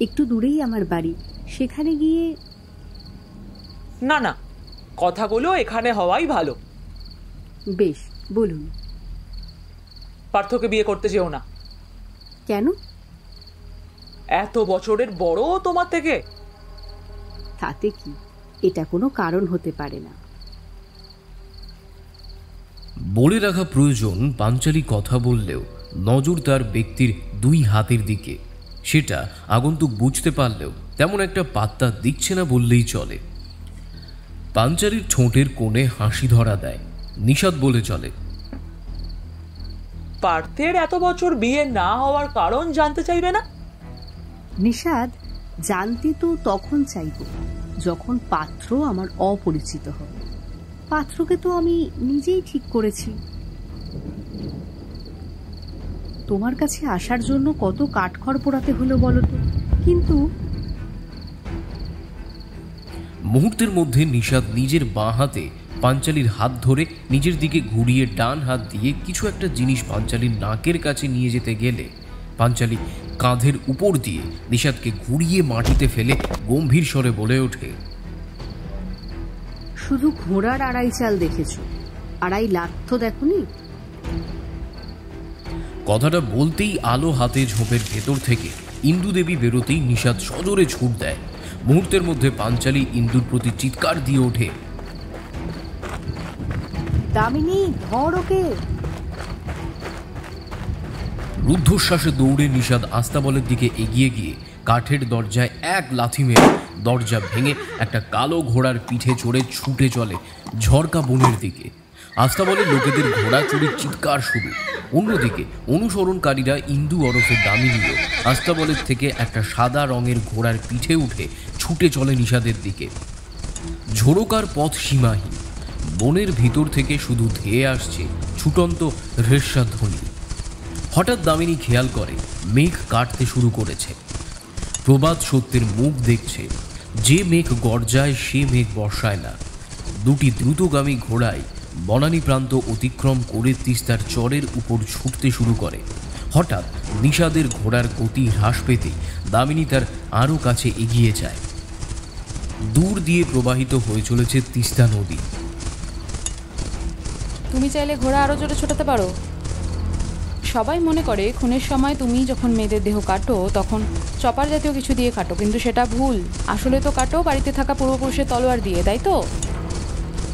একটু দূরেই আমার বাড়ি, সেখানে গিয়ে। না না, কথাগুলো এখানে হওয়াই ভালো। বেশ, বলুন। পার্থকে বিয়ে করতে যেও না। কেন? এত বছরের বড় তোমার থেকে। তাতে কি, এটা কোনো কারণ হতে পারে না। বলে রাখা প্রয়োজন পাঞ্চালি কথা বললেও নজর তার ব্যক্তির দুই হাতের দিকে। সেটা আগন্তুক বুঝতে পারলেও তেমন একটা পাত্তা দিচ্ছে না বললেই চলে। পাঞ্চালির ঠোঁটের কোণে হাসি ধরা দেয়। নিষাদ বলে চলে, পার্থের এত বছর বিয়ে না হওয়ার কারণ জানতে চাইবে না? নিষাদ, জানতে তো তখন চাইব যখন পাত্র আমার অপরিচিত হবে। পাত্রকে তো আমি নিজেই ঠিক করেছি। তোমার কাছে আসার জন্য কত কাঠখড় পোড়াতে হলো বলো তো। কিন্তু মুহূর্তের মধ্যে নিষাদ নিজের বাঁ হাতে পাঞ্চালির হাত ধরে নিজের দিকে ঘুরিয়ে ডান হাত দিয়ে কিছু একটা জিনিস পাঞ্চালির নাকের কাছে নিয়ে যেতে গেলে পাঞ্চালি কাঁধের উপর দিয়ে নিষাদকে ঘুরিয়ে মাটিতে ফেলে গম্ভীর স্বরে বলে ওঠে, শুধু ঘোড়ার আড়াই চাল দেখেছ, আড়াই লাখ তো দেখনি। কথাটা বলতেই আলো হাতে ঝোপের ভেতর থেকে ইন্দু দেবী বেরোতেই নিষাদ সজোরে ছুট দেয়। মুহূর্তের মধ্যে পাঞ্চালি ইন্দুর প্রতি চিৎকার দিয়ে ওঠে, দামিনী, ধর ওকে। রুদ্ধশ্বাসে দৌড়ে নিষাদ আস্তাবলের দিকে এগিয়ে গিয়ে কাঠের দরজায় এক লাথি মেরে দরজা ভেঙে একটা কালো ঘোড়ার পিঠে চড়ে ছুটে চলে ঝড়কা বনের দিকে। আস্তাবলের লোকেদের ঘোড়া চুরির চিৎকার শুরু। অন্যদিকে অনুসরণকারীরা ইন্দু ওরফে দামিনীও আস্তাবলের থেকে একটা সাদা রঙের ঘোড়ার পিঠে উঠে ছুটে চলে নিষাদের দিকে। ঝোড়কার পথ সীমাহীন। বনের ভিতর থেকে শুধু ধেয়ে আসছে ছুটন্ত হ্রেস্যাধ্বনি। হঠাৎ দামিনী খেয়াল করে মেঘ কাটতে শুরু করেছে। প্রবাদ সত্যের মুখ দেখছে, যে মেঘ গর্জায় সে মেঘ বর্ষায় না। দুটি দ্রুতগামী ঘোড়ায় বনানী প্রান্ত অতিক্রম করে তিস্তার চরের উপর ছুটতে শুরু করে। হঠাৎ নিষাদের ঘোড়ার গতি হ্রাস পেতেই দামিনী তার আরও কাছে এগিয়ে যায়। দূর দিয়ে প্রবাহিত হয়ে চলেছে তিস্তা নদী। তুমি চাইলে ঘোড়া আরও জোরে ছোটাতে পারো। সবাই মনে করে খুনের সময় তুমি যখন মেয়েদের দেহ কাটো তখন চপার জাতীয় কিছু দিয়ে কাটো, কিন্তু সেটা ভুল। আসলে তো কাটো বাড়িতে থাকা পূর্বপুরুষের তলোয়ার দিয়ে, তাই তো?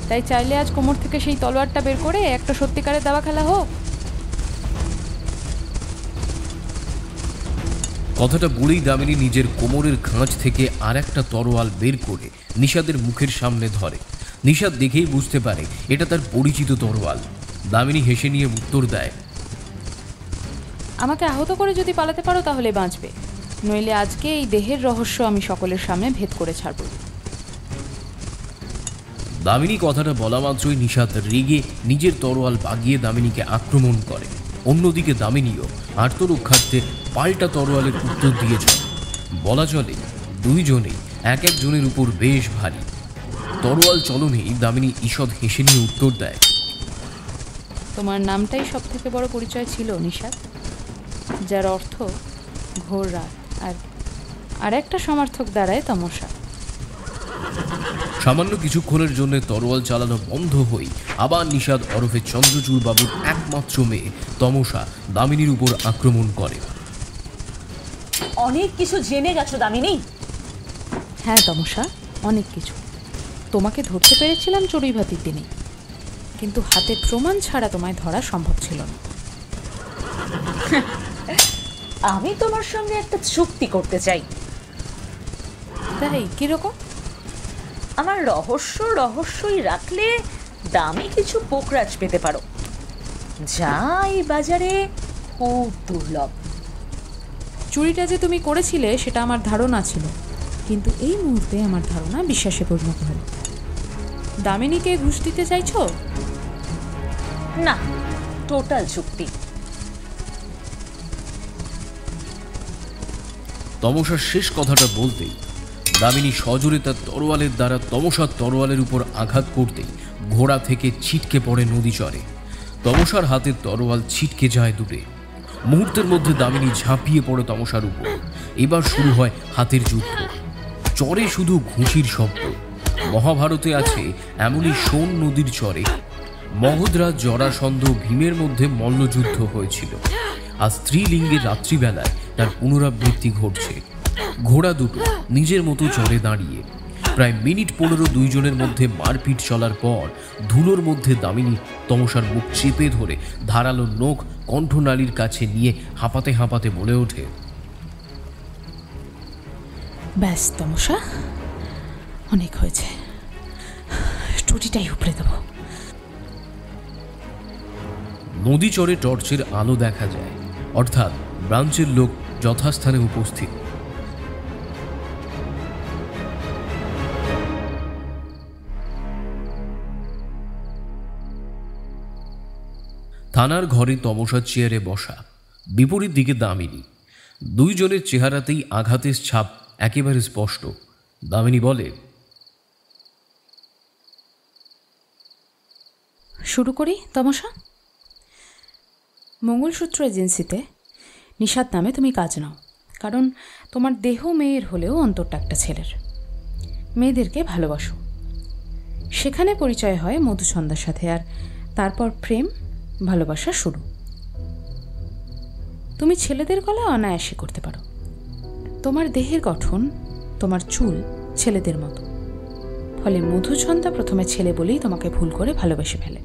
তাই চাইলে আজ কোমর থেকে সেই তলোয়ারটা বের করে একটা সত্যিকারের দাবা খেলা হোক। কথাটা বলেই দামিনী নিজের কোমরের খাঁজ থেকে আর একটা তরোয়াল বের করে নিষাদের মুখের সামনে ধরে। নিষাদ দেখেই বুঝতে পারে এটা তার পরিচিত তরোয়াল। দামিনী হেসে নিয়ে উত্তর দেয়, আমাকে আহত করে যদি পালাতে পারো তাহলে বাঁচবে, নইলে আজকে এই দেহের রহস্য আমি সকলের সামনে ভেদ করে ছাড়ব। দামিনী কথাটা বলা মাত্রই নিষাদ রেগে নিজের তরোয়াল বাগিয়ে দামিনীকে আক্রমণ করে। অন্যদিকে দামিনীও আত্মরক্ষার্থে পাল্টা তরোয়ালের উত্তর দিয়েছে। বলা চলে দুইজনেই এক একজনের উপর বেশ ভারী। তরোয়াল চলনেই দামিনী ঈষৎ হেসে নিয়ে উত্তর দেয়, তোমার নামটাই সব থেকে বড় পরিচয় ছিল নিষাদ, যার অর্থ ঘোর রাত, আর একটা সমার্থক দাঁড়ায় তমসা। সামান্য কিছুক্ষণের জন্য তরোয়াল চালানো বন্ধ হই আবার নিষাদ ওরফে চন্দ্রচূড় বাবুর একমাত্র মেয়ে তমসা দামিনীর উপর আক্রমণ করে। অনেক কিছু জেনে গেছো দামিনী। হ্যাঁ তমসা, অনেক কিছু। তোমাকে ধরতে পেরেছিলাম চড়ুই ভাতির দিনে, কিন্তু হাতে প্রমাণ ছাড়া তোমায় ধরা সম্ভব ছিল না। আমি তোমার সঙ্গে একটা চুক্তি করতে চাই। তাই কিরকম? আমার রহস্যই রাখলে দামি কিছু পোকরাজ পেতে পারো, যা এই বাজারে খুব দুর্লভ। চুরিটা যে তুমি করেছিলে সেটা আমার ধারণা ছিল, কিন্তু এই মুহূর্তে আমার ধারণা বিশ্বাসে পরিণত হলো। দামিনীকে ঘুষ দিতে চাইছো? না, টোটাল চুক্তি। তমসার শেষ কথাটা বলতেই দামিনী সজোরে তার তরোয়ালের দ্বারা তমসার তরোয়ালের উপর আঘাত করতেই ঘোড়া থেকে ছিটকে পড়ে নদী চরে। তমসার হাতের তরোয়াল ছিটকে যায় দূরে। মুহূর্তের মধ্যে দামিনী ঝাঁপিয়ে পড়ে তমসার উপর। এবার শুরু হয় হাতের যুদ্ধ। চরে শুধু ঘুষির শব্দ। মহাভারতে আছে এমনই সোন নদীর চরে মগধরাজ জরাসন্ধ ভীমের মধ্যে মল্লযুদ্ধ হয়েছিল। আর স্ত্রীলিঙ্গের রাত্রিবেলায় তার পুনরাবৃত্তি ঘটছে। ঘোড়া দুটো নিজের মতো চড়ে দাঁড়িয়ে প্রায় মিনিট 15 দুইজনের মধ্যে মারপিট চলার পর ধুলোর মধ্যে দামিনী তমসার মুখ চেপে ধরে ধারালো নখ কণ্ঠনালীর কাছে নিয়ে হাঁপাতে হাঁপাতে বলে ওঠে, ব্যাস তমসা, অনেক হয়েছে, টুটিটাই উপড়ে দেব। নদী চরে টর্চের আলো দেখা যায়, অর্থাৎ ব্রাঞ্চের লোক যথাস্থানে উপস্থিত। থানার ঘরে তমসার চেয়ারে বসা, বিপরীত দিকে দামিনী। দুইজনের চেহারাতেই আঘাতের ছাপ একেবারে স্পষ্ট। দামিনী বলে, শুরু করি তমসা। মঙ্গলসূত্র এজেন্সিতে নিষাদ নামে তুমি কাজ নাও, কারণ তোমার দেহ মেয়ের হলেও অন্তরটা একটা ছেলের। মেয়েদেরকে ভালোবাসো। সেখানে পরিচয় হয় মধুছন্দার সাথে, আর তারপর প্রেম ভালোবাসা শুরু। তুমি ছেলেদের গলায় অনায়াসে করতে পারো। তোমার দেহের গঠন, তোমার চুল ছেলেদের মতো, ফলে মধুছন্দা প্রথমে ছেলে বলেই তোমাকে ভুল করে ভালোবেসে ফেলে।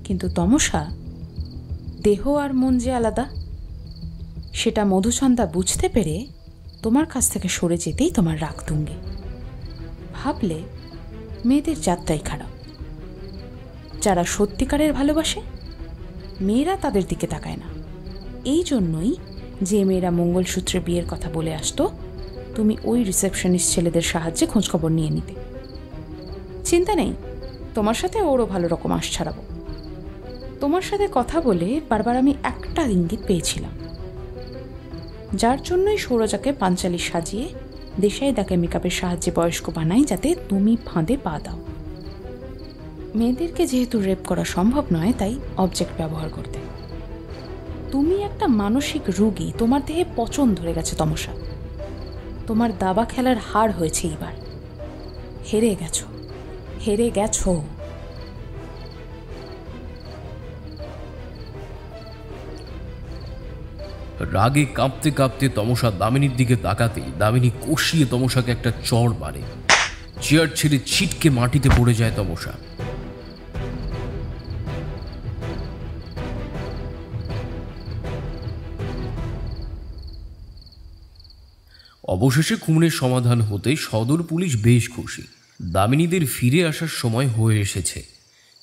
কিন্তু তমসা দেহ আর মন যে আলাদা, সেটা মধুছন্দা বুঝতে পেরে তোমার কাছ থেকে সরে যেতেই তোমার রাগ তুঙ্গে। ভাবলে মেয়েদের জাতটাই খারাপ। যারা সত্যিকারের ভালোবাসে মেয়েরা তাদের দিকে তাকায় না। এই জন্যই যে মেয়েরা মঙ্গলসূত্রে বিয়ের কথা বলে আসতো, তুমি ওই রিসেপশনিস্ট ছেলেদের সাহায্যে খোঁজখবর নিয়ে নিতে। চিন্তা নেই, তোমার সাথে ওরও ভালো রকম আশ ছাড়াবো। তোমার সাথে কথা বলে বারবার আমি একটা ইঙ্গিত পেয়েছিলাম, যার জন্যই সৌরজাকে পাঞ্চালি সাজিয়ে দেশাই তাকে মেকআপের সাহায্যে বয়স্ক বানাই, যাতে তুমি ফাঁদে পা দাও। মেয়েদেরকে যেহেতু রেপ করা সম্ভব নয়, তাই অবজেক্ট ব্যবহার করতে। তুমি একটা মানসিক রোগী, তোমার দেহে পচন ধরে গেছে তমসা। তোমার দাবা খেলার হার হয়েছে এইবার। হেরে গেছো, হেরে গেছো। রাগে কাঁপতে কাঁপতে তমসা দামিনীর দিকে তাকাতেই দামিনী কষিয়ে তমসাকে একটা চড় মারে। চেয়ার ছেড়ে ছিটকে মাটিতে পড়ে যায় তমসা। অবশেষে খুনের সমাধান হতে সদর পুলিশ বেশ খুশি। দামিনীদের ফিরে আসার সময় হয়ে এসেছে।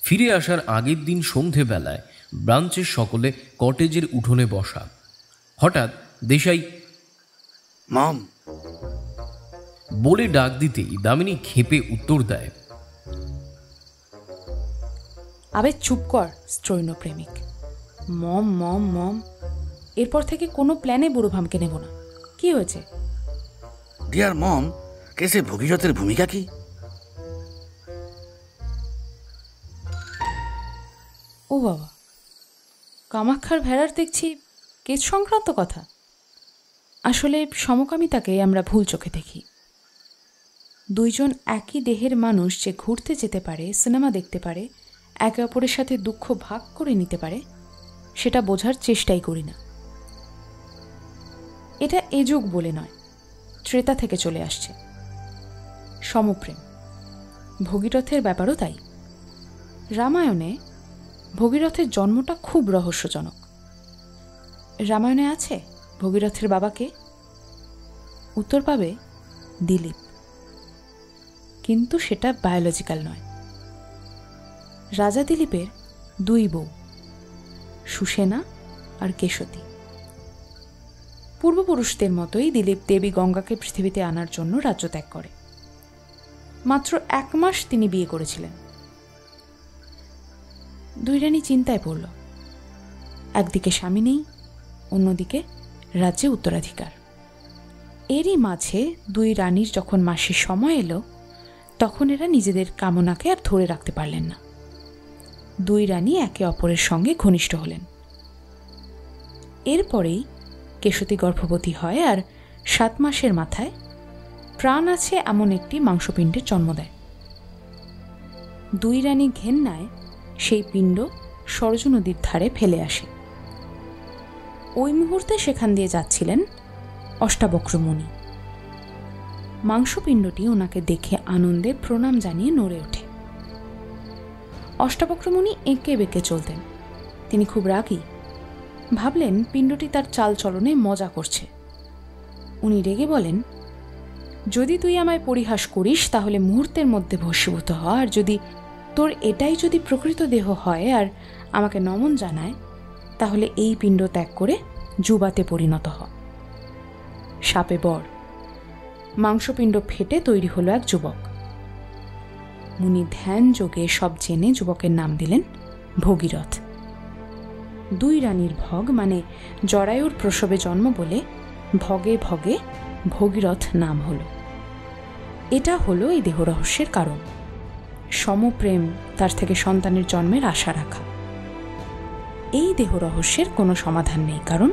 ফিরে আসার আগের দিন সন্ধেবেলায় ব্রাঞ্চের সকলে কটেজের উঠোনে বসা। হঠাৎ দেশাই মম বলে ডাক দিতেই দামিনী ক্ষেপে উত্তর দেয়, আবে চুপ কর স্ত্রৈণ প্রেমিক। মম মম মম, এরপর থেকে কোনো প্ল্যানে বুড়ো ভামকে নেব না। কি হয়েছে? ডিয়ার মম, কেসে ভগীরথের ভূমিকা কি? ও বাবা, কামাক্ষার ভেড়ার দেখছি কেস সংক্রান্ত কথা। আসলে সমকামিতাকে আমরা ভুল চোখে দেখি। দুইজন একই দেহের মানুষ যে ঘুরতে যেতে পারে, সিনেমা দেখতে পারে, একে অপরের সাথে দুঃখ ভাগ করে নিতে পারে, সেটা বোঝার চেষ্টাই করি না। এটা এ যুগ বলে নয়, ত্রেতা থেকে চলে আসছে সমপ্রেম। ভগীরথের ব্যাপারও তাই। রামায়ণে ভগীরথের জন্মটা খুব রহস্যজনক। রামায়ণে আছে ভগীরথের বাবাকে? উত্তর পাবে দিলীপ, কিন্তু সেটা বায়োলজিক্যাল নয়। রাজা দিলীপের দুই বউ, সুসেনা আর কেশতী। পূর্বপুরুষদের মতোই দিলীপ দেবী গঙ্গাকে পৃথিবীতে আনার জন্য রাজ্য ত্যাগ করে। মাত্র 1 মাস তিনি বিয়ে করেছিলেন। দুই রানী চিন্তায় পড়ল। একদিকে স্বামী নেই, অন্যদিকে রাজ্যে উত্তরাধিকার। এরই মাঝে দুই রানীর যখন মাসের সময় এলো, তখন এরা নিজেদের কামনাকে আর ধরে রাখতে পারলেন না। দুই রানী একে অপরের সঙ্গে ঘনিষ্ঠ হলেন। এরপরেই কেশতী গর্ভবতী হয় আর 7 মাসের মাথায় প্রাণ আছে এমন একটি মাংসপিণ্ডের জন্ম দেয়। দুই রানী ঘেন্নায় সেই পিণ্ড সরজু নদীর ধারে ফেলে আসে। ওই মুহূর্তে সেখান দিয়ে যাচ্ছিলেন অষ্টাবক্র মুনি। মাংসপিণ্ডটি ওনাকে দেখে আনন্দে প্রণাম জানিয়ে নড়ে ওঠে। অষ্টাবক্র মুনি এঁকে বেঁকে চলতেন। তিনি খুব রাগী। ভাবলেন পিণ্ডটি তার চাল চলনে মজা করছে। উনি রেগে বলেন, যদি তুই আমায় পরিহাস করিস তাহলে মুহূর্তের মধ্যে ভস্মীভূত হ, আর যদি তোর এটাই যদি প্রকৃত দেহ হয় আর আমাকে নমন জানায়, তাহলে এই পিণ্ড ত্যাগ করে যুবাতে পরিণত হ। শাপে বর। মাংসপিণ্ড ফেটে তৈরি হলো এক যুবক। মুনি ধ্যান যোগে সব জেনে যুবকের নাম দিলেন ভগীরথ। দুই রানীর ভগ মানে জরায়ুর প্রসবে জন্ম বলে ভগে ভগে ভগীরথ নাম হলো। এটা হলো এই দেহ রহস্যের কারণ। সমপ্রেম, তার থেকে সন্তানের জন্মের আশা রাখা। এই দেহ রহস্যের কোনো সমাধান নেই, কারণ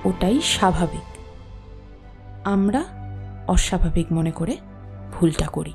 ওটাই স্বাভাবিক। আমরা অস্বাভাবিক মনে করে ভুলটা করি।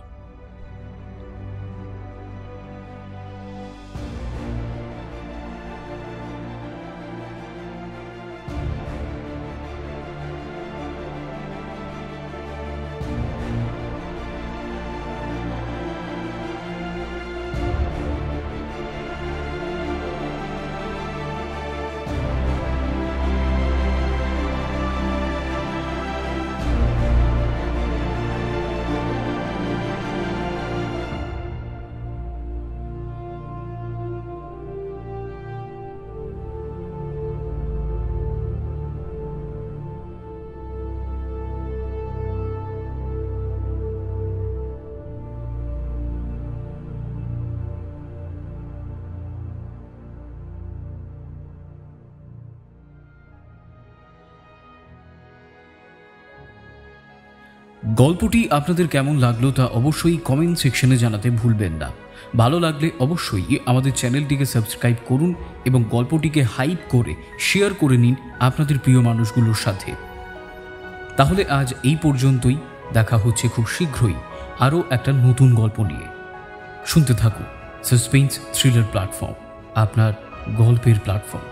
গল্পটি আপনাদের কেমন লাগলো তা অবশ্যই কমেন্ট সেকশনে জানাতে ভুলবেন না। ভালো লাগলে অবশ্যই আমাদের চ্যানেলটিকে সাবস্ক্রাইব করুন এবং গল্পটিকে হাইপ করে শেয়ার করে নিন আপনাদের প্রিয় মানুষগুলোর সাথে। তাহলে আজ এই পর্যন্তই। দেখা হচ্ছে খুব শীঘ্রই আরও একটা নতুন গল্প নিয়ে। শুনতে থাকুন সাসপেন্স থ্রিলার প্ল্যাটফর্ম, আপনার গল্পের প্ল্যাটফর্ম।